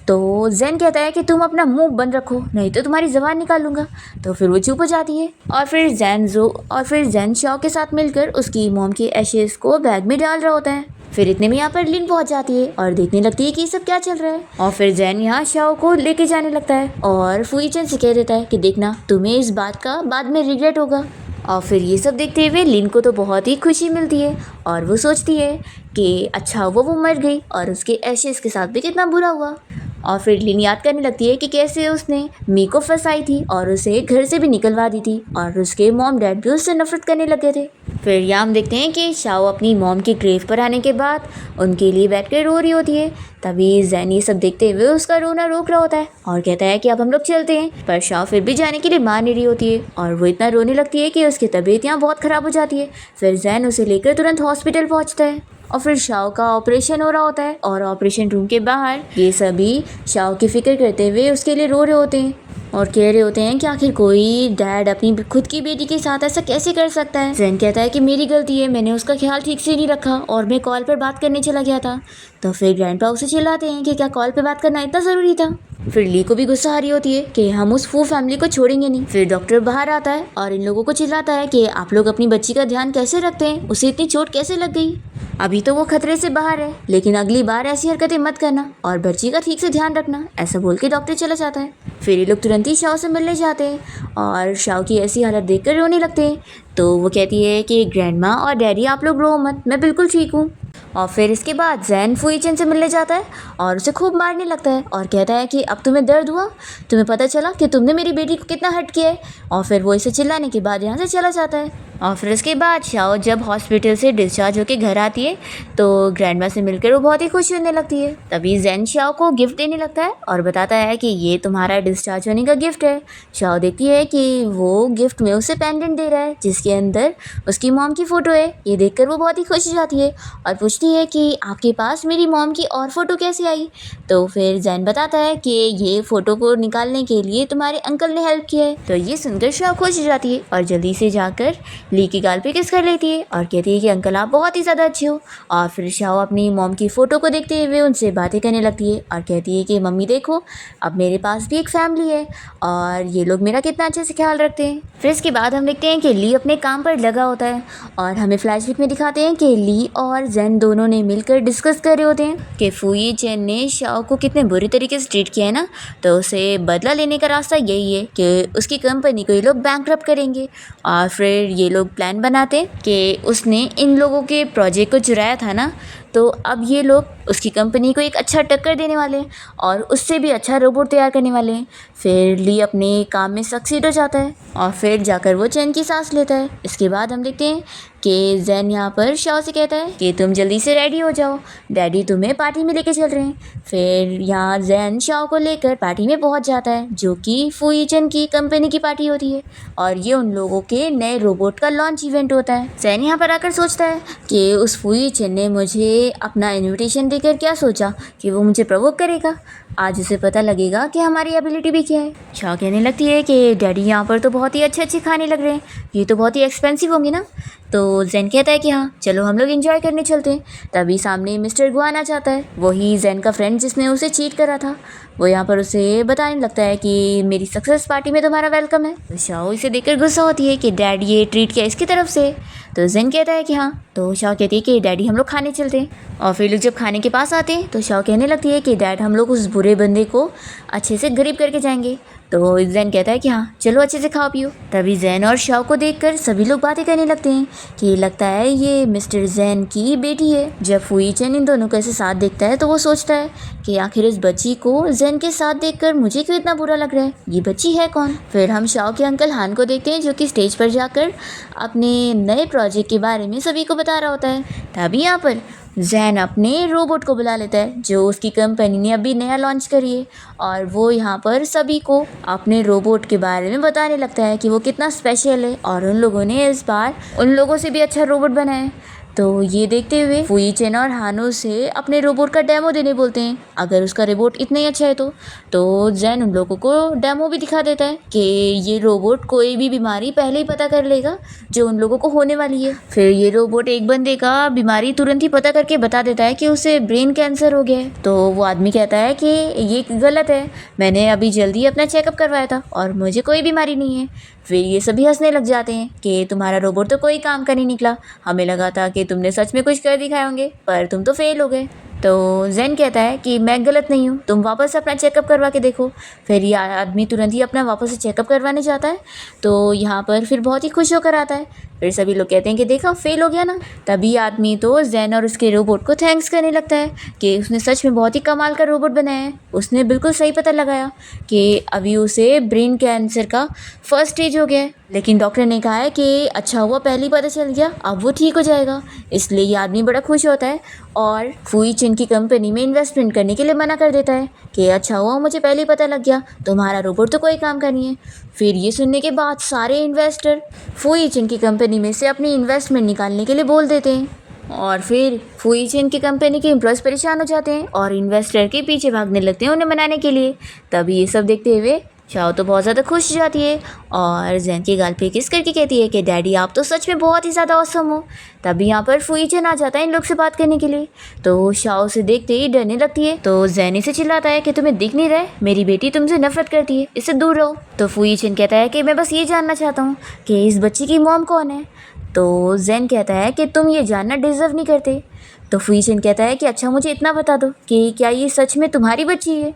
तो जैन कहता है कि तुम अपना मुंह बंद रखो नहीं तो तुम्हारी ज़बान निकालूंगा। तो फिर वो चुप हो जाती है और फिर जैन शाओ के साथ मिलकर उसकी मॉम की एशेस को बैग में डाल रहा होता है। फिर इतने में यहाँ पर लिन पहुंच जाती है और देखने लगती है कि ये सब क्या चल रहा है। और फिर जैन यहाँ शाओ को लेके जाने लगता है और फुई चेन से कह देता है कि देखना, तुम्हें इस बात का बाद में रिग्रेट होगा। और फिर ये सब देखते हुए लिन को तो बहुत ही खुशी मिलती है और वो सोचती है कि अच्छा हुआ वो मर गई और उसके एशेस के साथ भी कितना बुरा हुआ। और फिर लिन याद करने लगती है कि कैसे उसने मी को फंसाई थी और उसे घर से भी निकलवा दी थी और उसके मॉम डैड भी उससे नफरत करने लगे थे। फिर यहाँ हम देखते हैं कि शाओ अपनी मॉम के ग्रेव पर आने के बाद उनके लिए बैठकर रो रही होती है। तभी जैन ये सब देखते हुए उसका रोना रोक रहा होता है और कहता है कि अब हम लोग चलते हैं, पर शाओ फिर भी जाने के लिए मान नहीं रही होती है और वो इतना रोने लगती है कि उसकी तबीयत यहाँ बहुत ख़राब हो जाती है। फिर जैन उसे लेकर तुरंत हॉस्पिटल पहुँचता है और फिर शाओ का ऑपरेशन हो रहा होता है और ऑपरेशन रूम के बाहर ये सभी शाओ की फिक्र करते हुए उसके लिए रो रहे होते हैं और कह रहे होते हैं कि आखिर कोई डैड अपनी खुद की बेटी के साथ ऐसा कैसे कर सकता है। जैन कहता है कि मेरी गलती है, मैंने उसका ख्याल ठीक से नहीं रखा और मैं कॉल पर बात करने चला गया था। तो फिर ग्रैंडपा उसे चिल्लाते हैं कि क्या कॉल पर बात करना इतना ज़रूरी था। फिर ली को भी गुस्सा आ रही होती है कि हम उस फू फैमिली को छोड़ेंगे नहीं। फिर डॉक्टर बाहर आता है और इन लोगों को चिल्लाता है कि आप लोग अपनी बच्ची का ध्यान कैसे रखते हैं, उसे इतनी चोट कैसे लग गई। अभी तो वो खतरे से बाहर है, लेकिन अगली बार ऐसी हरकतें मत करना और बच्ची का ठीक से ध्यान रखना, ऐसा बोल के डॉक्टर चला जाता है। फिर ये लोग तुरंत ही शाओ से मिलने जाते हैं और शाओ की ऐसी हालत देखकर रोने लगते हैं। तो वो कहती है कि ग्रैंडमा और डैडी आप लोग रो मत, मैं बिल्कुल ठीक हूँ। और फिर इसके बाद जैन फुई चेन से मिलने जाता है और उसे खूब मारने लगता है और कहता है कि अब तुम्हें दर्द हुआ, तुम्हें पता चला कि तुमने मेरी बेटी को कितना हर्ट किया है। और फिर वो इसे चिल्लाने के बाद यहाँ से चला जाता है। और फिर उसके बाद शाओ जब हॉस्पिटल से डिस्चार्ज होकर घर आती है तो ग्रैंडमा से मिलकर वो बहुत ही खुश होने लगती है। तभी जैन शाओ को गिफ्ट देने लगता है और बताता है कि ये तुम्हारा डिस्चार्ज होने का गिफ्ट है। शाओ देखती है कि वो गिफ्ट में उसे पेंडेंट दे रहा है जिसके अंदर उसकी मॉम की फ़ोटो है। ये देखकर वो बहुत ही खुश हो जाती है और पूछती है कि आपके पास मेरी मॉम की और फ़ोटो कैसे आई। तो फिर जैन बताता है कि ये फ़ोटो को निकालने के लिए तुम्हारे अंकल ने हेल्प किया है। तो ये सुनकर शाओ खुश हो जाती है और जल्दी से जाकर ली की गाल पे किस कर लेती है और कहती है कि अंकल आप बहुत ही ज़्यादा अच्छे हो। और फिर शाओ अपनी मॉम की फ़ोटो को देखते हुए उनसे बातें करने लगती है और कहती है कि मम्मी देखो, अब मेरे पास भी एक फैमिली है और ये लोग मेरा कितना अच्छे से ख्याल रखते हैं। फिर इसके बाद हम देखते हैं कि ली अपने काम पर लगा होता है और हमें फ्लैशबैक में दिखाते हैं कि ली और जैन दोनों ने मिलकर डिस्कस कर रहे होते हैं कि फुई चेन ने शाओ को कितने बुरी तरीके से ट्रीट किया है ना, तो उसे बदला लेने का रास्ता यही है कि उसकी कंपनी को ये लोग बैंकरप्ट करेंगे। और फिर ये लोग प्लान बनाते कि उसने इन लोगों के प्रोजेक्ट को चुराया था ना, तो अब ये लोग उसकी कंपनी को एक अच्छा टक्कर देने वाले हैं और उससे भी अच्छा रोबोट तैयार करने वाले हैं। फिर ली अपने काम में सक्सीड हो जाता है और फिर जाकर वो चैन की सांस लेता है। इसके बाद हम देखते हैं कि जैन यहाँ पर शाओ से कहता है कि तुम जल्दी से रेडी हो जाओ, डैडी तुम्हें पार्टी में लेके चल रहे हैं। फिर यहाँ जैन शाओ को लेकर पार्टी में पहुँच जाता है जो कि फुई चेन की कंपनी की पार्टी होती है और ये उन लोगों के नए रोबोट का लॉन्च इवेंट होता है। जैन यहाँ पर आकर सोचता है कि उस फुई चेन ने मुझे अपना इन्विटेशन देकर क्या सोचा कि वो मुझे प्रवोक करेगा। आज उसे पता लगेगा कि हमारी एबिलिटी भी क्या है। शाओ कहने लगती है कि डैडी यहाँ पर तो बहुत ही अच्छे अच्छे खाने लग रहे हैं, ये तो बहुत ही एक्सपेंसिव होंगे ना। तो जैन कहता है कि हाँ चलो हम लोग एंजॉय करने चलते हैं। तभी सामने मिस्टर गुआन आ जाता है, वही जैन का फ्रेंड जिसने उसे चीट करा था। वो यहाँ पर उसे बताने लगता है कि मेरी सक्सेस पार्टी में तुम्हारा वेलकम है। तो शाओ इसे देखकर गुस्सा होती है कि डैड ये ट्रीट किया इसकी तरफ से। तो जैन कहता है कि हाँ। तो शाओ कहती है कि डैडी हम लोग खाने चलते हैं। और फिर लोग जब खाने के पास आते हैं तो शाओ कहने लगती है कि डैड हम लोग उस बुरे बंदे को अच्छे से गरीब करके जाएंगे। तो जैन कहता है कि हाँ चलो अच्छे से खाओ पियो। तभी जैन और शाओ को देखकर सभी लोग बातें करने लगते हैं कि लगता है ये मिस्टर जैन की बेटी है। जब फुई चेन इन दोनों को ऐसे साथ देखता है तो वो सोचता है कि आखिर इस बच्ची को जैन के साथ देखकर मुझे क्यों इतना बुरा लग रहा है, ये बच्ची है कौन। फिर हम शाओ के अंकल हान को देखते हैं जो कि स्टेज पर जाकर अपने नए प्रोजेक्ट के बारे में सभी को बता रहा होता है। तभी यहाँ पर जैन अपने रोबोट को बुला लेता है जो उसकी कंपनी ने अभी नया लॉन्च करी है और वो यहाँ पर सभी को अपने रोबोट के बारे में बताने लगता है कि वो कितना स्पेशल है और उन लोगों ने इस बार उन लोगों से भी अच्छा रोबोट बनाया है। तो ये देखते हुए फुई चेन और हानो से अपने रोबोट का डेमो देने बोलते हैं। अगर उसका रोबोट इतना ही अच्छा है तो जैन उन लोगों को डेमो भी दिखा देता है कि ये रोबोट कोई भी बीमारी पहले ही पता कर लेगा जो उन लोगों को होने वाली है। फिर ये रोबोट एक बंदे का बीमारी तुरंत ही पता करके बता देता है कि उसे ब्रेन कैंसर हो गया है। तो वो आदमी कहता है कि ये गलत है, मैंने अभी जल्दी अपना चेकअप करवाया था और मुझे कोई बीमारी नहीं है। फिर ये सभी हंसने लग जाते हैं कि तुम्हारा रोबोट तो कोई काम का नहीं निकला, हमें लगा था कि तुमने सच में कुछ कर दिखाए होंगे, पर तुम तो फेल हो गए। तो जैन कहता है कि मैं गलत नहीं हूँ, तुम वापस अपना चेकअप करवा के देखो। फिर ये आदमी तुरंत ही अपना वापस से चेकअप करवाने जाता है। तो यहाँ पर फिर बहुत ही खुश होकर आता है। फिर सभी लोग कहते हैं कि देखा फेल हो गया ना। तभी आदमी तो जैन और उसके रोबोट को थैंक्स करने लगता है कि उसने सच में बहुत ही कमाल का रोबोट बनाया है। उसने बिल्कुल सही पता लगाया कि अभी उसे ब्रेन कैंसर का फर्स्ट स्टेज हो गया है, लेकिन डॉक्टर ने कहा है कि अच्छा हुआ पहले ही पता चल गया, अब वो ठीक हो जाएगा। इसलिए ये आदमी बड़ा खुश होता है और फुई चिन की कंपनी में इन्वेस्टमेंट करने के लिए मना कर देता है कि अच्छा हुआ मुझे पहले ही पता लग गया, तुम्हारा रोबोट तो कोई काम का नहीं है। फिर ये सुनने के बाद सारे इन्वेस्टर फुई चिन की कंपनी में से अपनी इन्वेस्टमेंट निकालने के लिए बोल देते हैं और फिर फुई चिन की कंपनी के एम्प्लॉयज़ परेशान हो जाते हैं और इन्वेस्टर के पीछे भागने लगते हैं उन्हें मनाने के लिए। तभी ये सब देखते हुए शाओ तो बहुत ज़्यादा खुश हो जाती है और जैन के गाल पे किस करके कहती है कि डैडी आप तो सच में बहुत ही ज़्यादा औसम हो। तभी यहाँ पर फुई चिन आ जाता है इन लोग से बात करने के लिए। तो शाओ से देखते ही डरने लगती है। तो जैन इसे चिल्लाता है कि तुम्हें दिख नहीं रहा है, मेरी बेटी तुमसे नफरत करती है, इससे दूर रहो। तो फुई चिन कहता है कि मैं बस ये जानना चाहता हूँ कि इस बच्ची की मॉम कौन है। तो जैन कहता है कि तुम ये जानना डिज़र्व नहीं करते। तो फुई चिन कहता है कि अच्छा मुझे इतना बता दो कि क्या ये सच में तुम्हारी बच्ची है।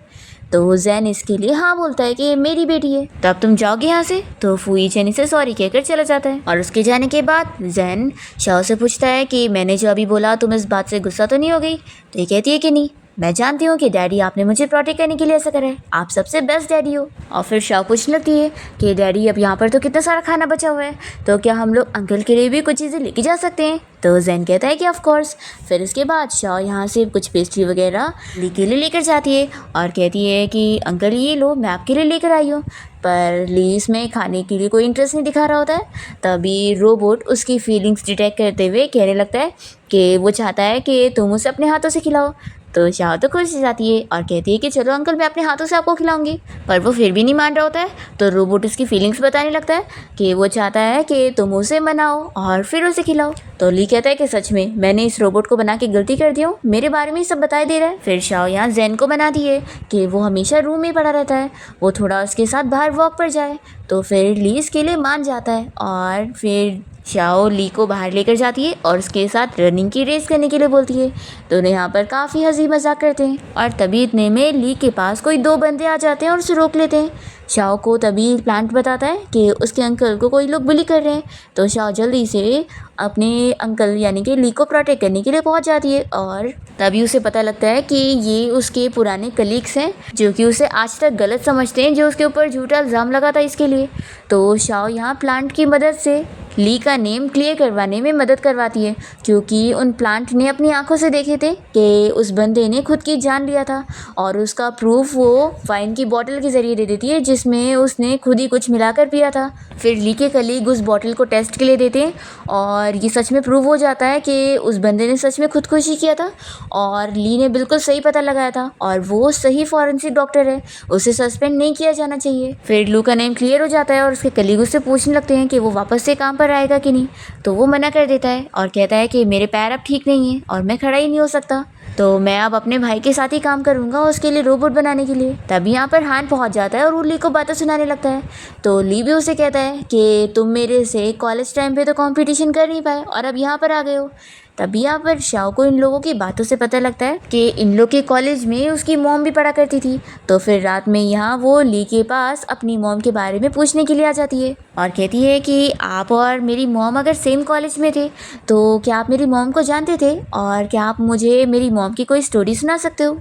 तो जैन इसके लिए हाँ बोलता है कि मेरी बेटी है। तब तुम जाओगे यहाँ से। तो फुई चिन इसे सॉरी कहकर चला जाता है और उसके जाने के बाद जैन शाओ से पूछता है कि मैंने जो अभी बोला तुम इस बात से गुस्सा तो नहीं हो गई। तो ये कहती है कि नहीं, मैं जानती हूँ कि डैडी आपने मुझे प्रोटेक्ट करने के लिए ऐसा करा है, आप सबसे बेस्ट डैडी हो। और फिर शाओ पूछने लगती है कि डैडी अब यहाँ पर तो कितना सारा खाना बचा हुआ है, तो क्या हम लोग अंकल के लिए भी कुछ चीज़ें लेके जा सकते हैं। तो जैन कहता है कि ऑफ कोर्स। फिर उसके बाद शाओ यहाँ से कुछ पेस्ट्री वगैरह ली के लिए लेकर जाती है और कहती है कि अंकल ये लो मैं आपके लिए लेकर आई हूँ। पर ली इसमें खाने के लिए कोई इंटरेस्ट नहीं दिखा रहा होता है। तभी रोबोट उसकी फीलिंग्स डिटेक्ट करते हुए कहने लगता है कि वो चाहता है कि तुम उसे अपने हाथों से खिलाओ। तो शाओ तो खुश हो जाती है और कहती है कि चलो अंकल मैं अपने हाथों से आपको खिलाऊंगी। पर वो फिर भी नहीं मान रहा होता है। तो रोबोट उसकी फीलिंग्स बताने लगता है कि वो चाहता है कि तुम उसे मनाओ और फिर उसे खिलाओ। तो ली कहता है कि सच में मैंने इस रोबोट को बना के गलती कर दी हूँ, मेरे बारे में ही सब बताई दे रहा है। फिर शाओ यहाँ जैन को बना दिए कि वो हमेशा रूम में पड़ा रहता है, वो थोड़ा उसके साथ बाहर वॉक पर जाए। तो फिर ली इसके लिए मान जाता है और फिर शाओ ली को बाहर लेकर जाती है और उसके साथ रनिंग की रेस करने के लिए बोलती है। दोनों यहाँ पर काफ़ी हंसी मजाक करते हैं और तभी इतने में ली के पास कोई दो बंदे आ जाते हैं और उसे रोक लेते हैं। शाओ को तभी प्लांट बताता है कि उसके अंकल को कोई लोग बुली कर रहे हैं। तो शाओ जल्दी से अपने अंकल यानी कि ली को प्रोटेक्ट करने के लिए पहुंच जाती है और तभी उसे पता लगता है कि ये उसके पुराने कलीग्स हैं जो कि उसे आज तक गलत समझते हैं, जो उसके ऊपर झूठा इल्ज़ाम लगा था इसके लिए। तो शाओ यहाँ प्लांट की मदद से ली का नेम क्लियर करवाने में मदद करवाती है क्योंकि उन प्लांट ने अपनी आंखों से देखे थे कि उस बंदे ने खुद की जान लिया था और उसका प्रूफ वो वाइन की बोतल के ज़रिए दे देती है जिसमें उसने खुद ही कुछ मिलाकर पिया था। फिर ली के कलीग उस बोतल को टेस्ट के लिए देते हैं और ये सच में प्रूव हो जाता है कि उस बंदे ने सच में खुदकुशी किया था और ली ने बिल्कुल सही पता लगाया था और वो सही फॉरेंसिक डॉक्टर है, उसे सस्पेंड नहीं किया जाना चाहिए। फिर लू का नेम क्लियर हो जाता है और उसके कलीग उससे पूछने लगते हैं कि वो वापस से काम पर आएगा कि नहीं। तो वो मना कर देता है और कहता है कि मेरे पैर अब ठीक नहीं है और मैं खड़ा ही नहीं हो सकता, तो मैं अब अपने भाई के साथ ही काम करूंगा उसके लिए रोबोट बनाने के लिए। तभी यहाँ पर हान पहुँच जाता है और वो ली को बातें सुनाने लगता है। तो ली भी उसे कहता है कि तुम मेरे से कॉलेज टाइम पे तो कंपटीशन कर नहीं पाए और अब यहाँ पर आ गए हो। तभी यहाँ पर शाओ को इन लोगों की बातों से पता लगता है कि इन लोग के कॉलेज में उसकी मॉम भी पढ़ा करती थी। तो फिर रात में यहाँ वो ली के पास अपनी मॉम के बारे में पूछने के लिए आ जाती है और कहती है कि आप और मेरी मॉम अगर सेम कॉलेज में थे तो क्या आप मेरी मॉम को जानते थे और क्या आप मुझे मेरी मॉम की कोई स्टोरी सुना सकते हो।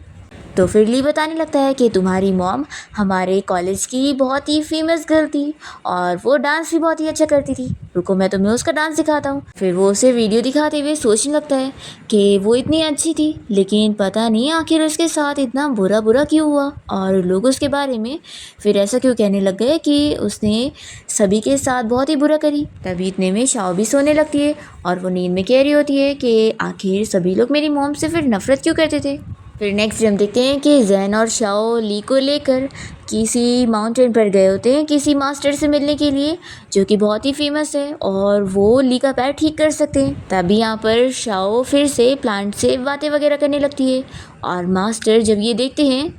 तो फिर ली बताने लगता है कि तुम्हारी मॉम हमारे कॉलेज की बहुत ही फेमस गर्ल थी और वो डांस भी बहुत ही अच्छा करती थी, रुको मैं तुम्हें उसका डांस दिखाता हूँ। फिर वो उसे वीडियो दिखाते हुए सोचने लगता है कि वो इतनी अच्छी थी लेकिन पता नहीं आखिर उसके साथ इतना बुरा बुरा क्यों हुआ और लोग उसके बारे में फिर ऐसा क्यों कहने लग गए कि उसने सभी के साथ बहुत ही बुरा करी। तभी इतने में शाओ भी सोने लगती है और वो नींद में कह रही होती है कि आखिर सभी लोग मेरी मॉम से फिर नफरत क्यों करते थे। फिर नेक्स्ट हम देखते हैं कि जैन और शाओ ली को लेकर किसी माउंटेन पर गए होते हैं किसी मास्टर से मिलने के लिए जो कि बहुत ही फेमस है और वो ली का पैर ठीक कर सकते हैं। तभी यहाँ पर शाओ फिर से प्लांट से बातें वगैरह करने लगती है और मास्टर जब ये देखते हैं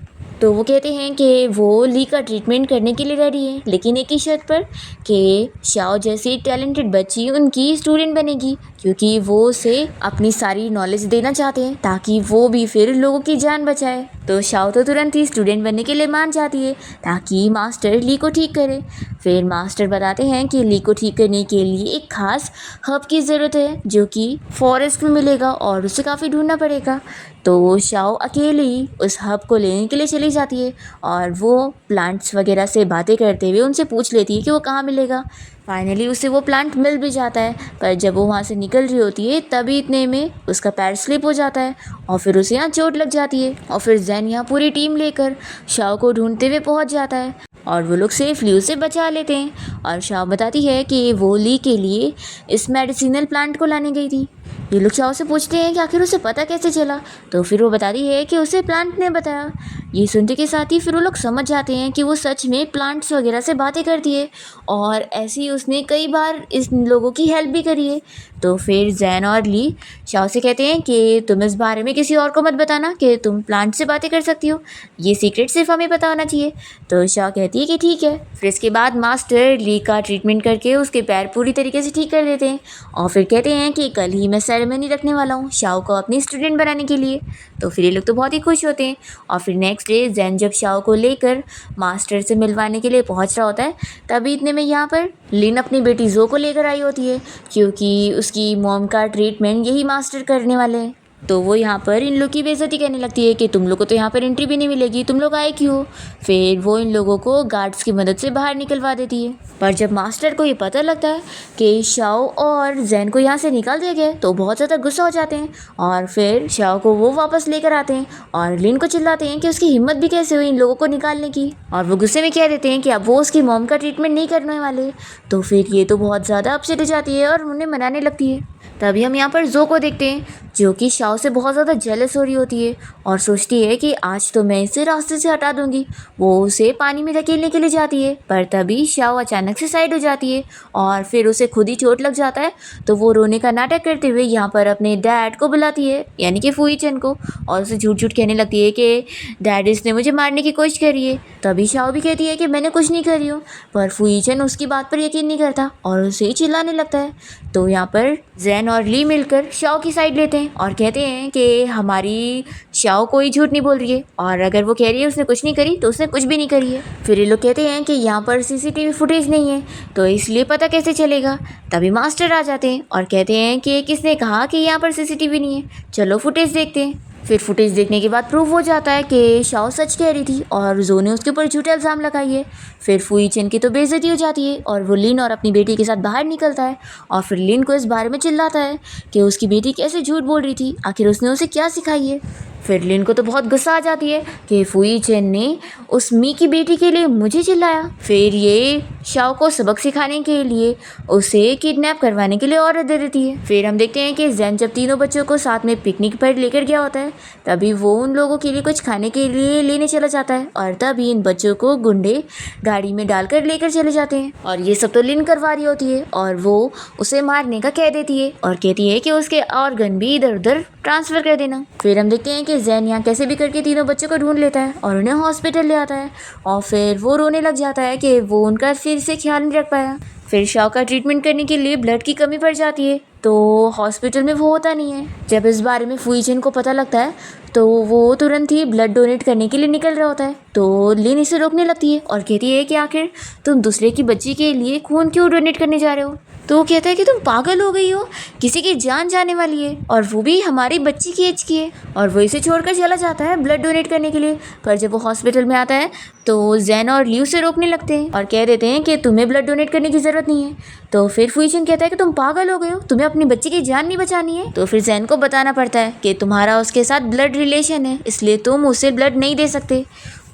तो वो कहते हैं कि वो ली का ट्रीटमेंट करने के लिए रेडी है, लेकिन एक ही शर्त पर कि शाओ जैसी टैलेंटेड बच्ची उनकी स्टूडेंट बनेगी, क्योंकि वो उसे अपनी सारी नॉलेज देना चाहते हैं ताकि वो भी फिर लोगों की जान बचाए। तो शाओ तो तुरंत ही स्टूडेंट बनने के लिए मान जाती है ताकि मास्टर ली को ठीक करे। फिर मास्टर बताते हैं कि ली को ठीक करने के लिए एक खास हब की ज़रूरत है जो कि फॉरेस्ट में मिलेगा और उसे काफ़ी ढूंढना पड़ेगा। तो शाओ अकेले ही उस हब को लेने के लिए चली जाती है और वो प्लांट्स वगैरह से बातें करते हुए उनसे पूछ लेती है कि वो कहाँ मिलेगा। फाइनली उसे वो प्लांट मिल भी जाता है, पर जब वो वहाँ से निकल रही होती है तभी इतने में उसका पैर स्लिप हो जाता है और फिर उसे यहाँ चोट लग जाती है। और फिर ज़ैन यहाँ पूरी टीम लेकर शाओ को ढूंढते हुए पहुँच जाता है और वो लोग सेफली उसे बचा लेते हैं। और शाओ बताती है कि वो ली के लिए इस मेडिसिनल प्लांट को लाने गई थी। ये लोग शाओ से पूछते हैं कि आखिर उसे पता कैसे चला, तो फिर वो बताती है कि उसे प्लांट ने बताया। ये सुनते के साथ ही फिर वो लोग समझ जाते हैं कि वो सच में प्लांट्स वगैरह से बातें करती है और ऐसे ही उसने कई बार इस लोगों की हेल्प भी करी है। तो फिर ज़ैन और ली शाओ से कहते हैं कि तुम इस बारे में किसी और को मत बताना कि तुम प्लांट से बातें कर सकती हो, ये सीक्रेट सिर्फ हमें पता होना चाहिए। तो शाओ कहती है कि ठीक है। फिर इसके बाद मास्टर ली का ट्रीटमेंट करके उसके पैर पूरी तरीके से ठीक कर देते हैं और फिर कहते हैं कि कल ही मैं सेरेमनी रखने वाला हूँ शाओ को अपनी स्टूडेंट बनाने के लिए। तो फिर ये लोग तो बहुत ही खुश होते हैं और फिर नेक्स्ट डे ज़ैन जब शाओ को लेकर मास्टर से मिलवाने के लिए पहुँच रहा होता है तभी इतने में यहाँ पर लिन अपनी बेटी जो को लेकर आई होती है, क्योंकि उसकी मॉम का ट्रीटमेंट यही मास्टर करने वाले हैं। तो वो यहाँ पर इन लोग की बेइज्जती करने लगती है कि तुम लोग को तो यहाँ पर एंट्री भी नहीं मिलेगी, तुम लोग आए क्यों। फिर वो इन लोगों को गार्ड्स की मदद से बाहर निकलवा देती है। पर जब मास्टर को ये पता लगता है कि शाओ और ज़ैन को यहाँ से निकाल दिया गया तो बहुत ज़्यादा गुस्सा हो जाते हैं और फिर शाओ को वो वापस लेकर आते हैं और लिन को चिल्लाते हैं कि उसकी हिम्मत भी कैसे हुई इन लोगों को निकालने की। और वो गुस्से में कह देते हैं कि अब वो उसकी मॉम का ट्रीटमेंट नहीं करने वाले। तो फिर ये तो बहुत ज़्यादा अपसेट हो जाती है और उन्हें मनाने लगती है। तभी हम यहाँ पर जो को देखते हैं जो कि शाओ से बहुत ज़्यादा जेलस हो रही होती है और सोचती है कि आज तो मैं इसे रास्ते से हटा दूंगी। वो उसे पानी में धकेलने के लिए जाती है पर तभी शाओ अचानक से साइड हो जाती है और फिर उसे खुद ही चोट लग जाता है। तो वो रोने का नाटक करते हुए यहाँ पर अपने डैड को बुलाती है यानी कि फुई चन को और उसे झूठ झूठ कहने लगती है कि डैड इसने मुझे मारने की कोशिश करी है। तभी शाओ भी कहती है कि मैंने कुछ नहीं करी हूँ, पर फुई चन उसकी बात पर यकीन नहीं करता और उसे ही चिल्लाने लगता है। तो यहाँ पर ज़ैन और ली मिलकर शाओ की साइड लेते हैं और कहते हैं कि हमारी शाओ कोई झूठ नहीं बोल रही है और अगर वो कह रही है उसने कुछ नहीं करी तो उसने कुछ भी नहीं करी है। फिर ये लोग कहते हैं कि यहाँ पर सीसीटीवी फुटेज नहीं है तो इसलिए पता कैसे चलेगा। तभी मास्टर आ जाते हैं और कहते हैं कि किसने कहा कि यहाँ पर सीसीटीवी नहीं है, चलो फुटेज देखते हैं। फिर फुटेज देखने के बाद प्रूव हो जाता है कि शाओ सच कह रही थी और जो ने उसके ऊपर झूठा इल्ज़ाम लगाई है। फिर फुई चेन की तो बेइज्जती हो जाती है और वो लिन और अपनी बेटी के साथ बाहर निकलता है और फिर लिन को इस बारे में चिल्लाता है कि उसकी बेटी कैसे झूठ बोल रही थी, आखिर उसने उसे क्या सिखाई है। फिर लिन को तो बहुत गुस्सा आ जाती है कि फुई चेन ने उस मी की बेटी के लिए मुझे चिल्लाया। फिर ये शाओ को सबक सिखाने के लिए उसे किडनैप करवाने के लिए ऑर्डर दे देती है। फिर हम देखते हैं कि ज़ैन जब तीनों बच्चों को साथ में पिकनिक पर लेकर गया होता है तभी वो उन लोगों के लिए कुछ खाने के लिए लेने चला जाता है और तभी इन बच्चों को गुंडे गाड़ी में डालकर लेकर चले जाते हैं और ये सब तो लिन करवा रही होती है और वो उसे मारने का कह देती है और कहती है कि उसके ऑर्गन भी इधर उधर ट्रांसफ़र कर देना। फिर हम देखते हैं कि ज़ैन यहाँ कैसे भी करके तीनों बच्चों को ढूंढ लेता है और उन्हें हॉस्पिटल ले आता है और फिर वो रोने लग जाता है कि वो उनका फिर से ख्याल नहीं रख पाया। फिर शाओ का ट्रीटमेंट करने के लिए ब्लड की कमी पड़ जाती है तो हॉस्पिटल में वो होता नहीं है। जब इस बारे में फुई चेन को पता लगता है तो वो तुरंत ही ब्लड डोनेट करने के लिए निकल रहा होता है। तो लिन इसे रोकने लगती है और कहती है कि आखिर तुम दूसरे की बच्ची के लिए खून क्यों डोनेट करने जा रहे हो। तो वो कहता है कि तुम पागल हो गई हो, किसी की जान जाने वाली है और वो भी हमारी बच्ची की एज की है। और वो इसे छोड़कर चला जाता है ब्लड डोनेट करने के लिए। पर जब वो हॉस्पिटल में आता है तो ज़ैन और ली उसे रोकने लगते हैं और कह देते हैं कि तुम्हें ब्लड डोनेट करने की ज़रूरत नहीं है। तो फिर फुई चेन कहता है कि तुम पागल हो गए हो, तुम्हें अपनी बच्ची की जान नहीं बचानी है। तो फिर ज़ैन को बताना पड़ता है कि तुम्हारा उसके साथ ब्लड रिलेशन है इसलिए तुम उसे ब्लड नहीं दे सकते।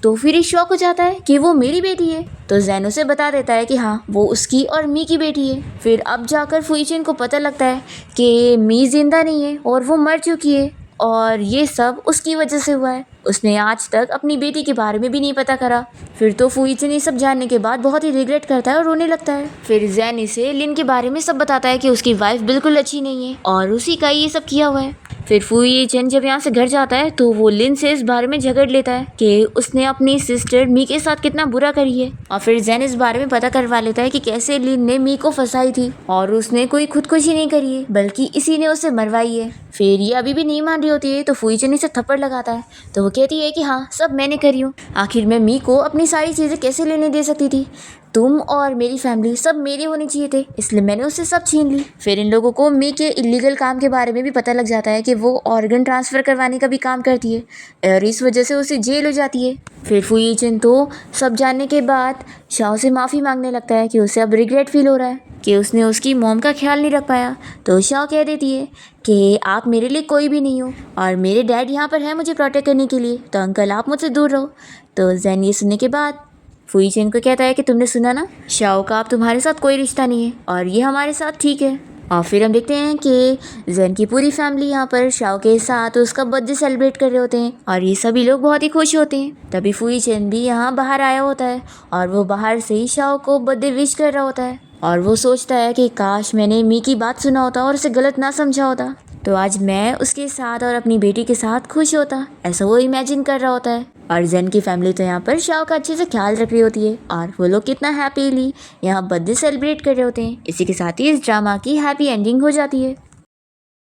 तो फिर ये शौक हो जाता है कि वो मेरी बेटी है। तो ज़ैन उसे बता देता है कि हाँ वो उसकी और मी की बेटी है। फिर अब जाकर फुई चेन को पता लगता है कि मी जिंदा नहीं है और वो मर चुकी है और ये सब उसकी वजह से हुआ है। उसने आज तक अपनी बेटी के बारे में भी नहीं पता करा। फिर तो फुई चेन ये सब जानने के बाद बहुत ही रिग्रेट करता है और रोने लगता है। फिर ज़ैन इसे लिन के बारे में सब बताता है कि उसकी वाइफ बिल्कुल अच्छी नहीं है और उसी का ये सब किया हुआ है। फिर फुई चेन जब यहाँ से घर जाता है तो वो लिन से इस बारे में झगड़ लेता है कि उसने अपनी सिस्टर मी के साथ कितना बुरा करी है। और फिर जेन इस बारे में पता करवा लेता है कि कैसे लिन ने मी को फंसाई थी और उसने कोई खुदकुशी नहीं करी है बल्कि इसी ने उसे मरवाई है। फिर ये अभी भी नहीं मान रही होती है तो फुई चेन इसे थप्पड़ लगाता है तो वो कहती है कि हाँ सब मैंने करी हूँ। आखिर मैं मी को अपनी सारी चीज़ें कैसे लेने दे सकती थी। तुम और मेरी फैमिली सब मेरे होने चाहिए थे इसलिए मैंने उससे सब छीन ली। फिर इन लोगों को मी के इलीगल काम के बारे में भी पता लग जाता है कि वो ऑर्गन ट्रांसफ़र करवाने का भी काम करती है और इस वजह से उसे जेल हो जाती है। फिर फुई चेन तो सब जानने के बाद शाओ से माफ़ी मांगने लगता है कि उसे अब रिग्रेट फील हो रहा है कि उसने उसकी मॉम का ख्याल नहीं रख पाया। तो शाओ कह देती है कि आप मेरे लिए कोई भी नहीं हो और मेरे डैड यहाँ पर हैं मुझे प्रोटेक्ट करने के लिए, तो अंकल आप मुझसे दूर रहो। तो जेन ये सुनने के बाद फुई चेन को कहता है कि तुमने सुना ना, शाओ का अब तुम्हारे साथ कोई रिश्ता नहीं है और ये हमारे साथ ठीक है। और फिर हम देखते हैं कि जेन की पूरी फैमिली यहाँ पर शाओ के साथ उसका बर्थडे सेलिब्रेट कर रहे होते हैं और ये सभी लोग बहुत ही खुश होते हैं। तभी फुई चेन भी यहाँ बाहर आया होता है और वो बाहर से ही शाओ को बर्थडे विश कर रहा होता है और वो सोचता है कि काश मैंने मी की बात सुना होता और उसे गलत ना समझा होता तो आज मैं उसके साथ और अपनी बेटी के साथ खुश होता, ऐसा वो इमेजिन कर रहा होता है। और जेन की फैमिली तो यहाँ पर शाओ का अच्छे से ख्याल रख रही होती है और वो लोग कितना हैप्पीली यहाँ बर्थडे सेलिब्रेट कर रहे होते हैं। इसी के साथ ही इस ड्रामा की हैप्पी एंडिंग हो जाती है।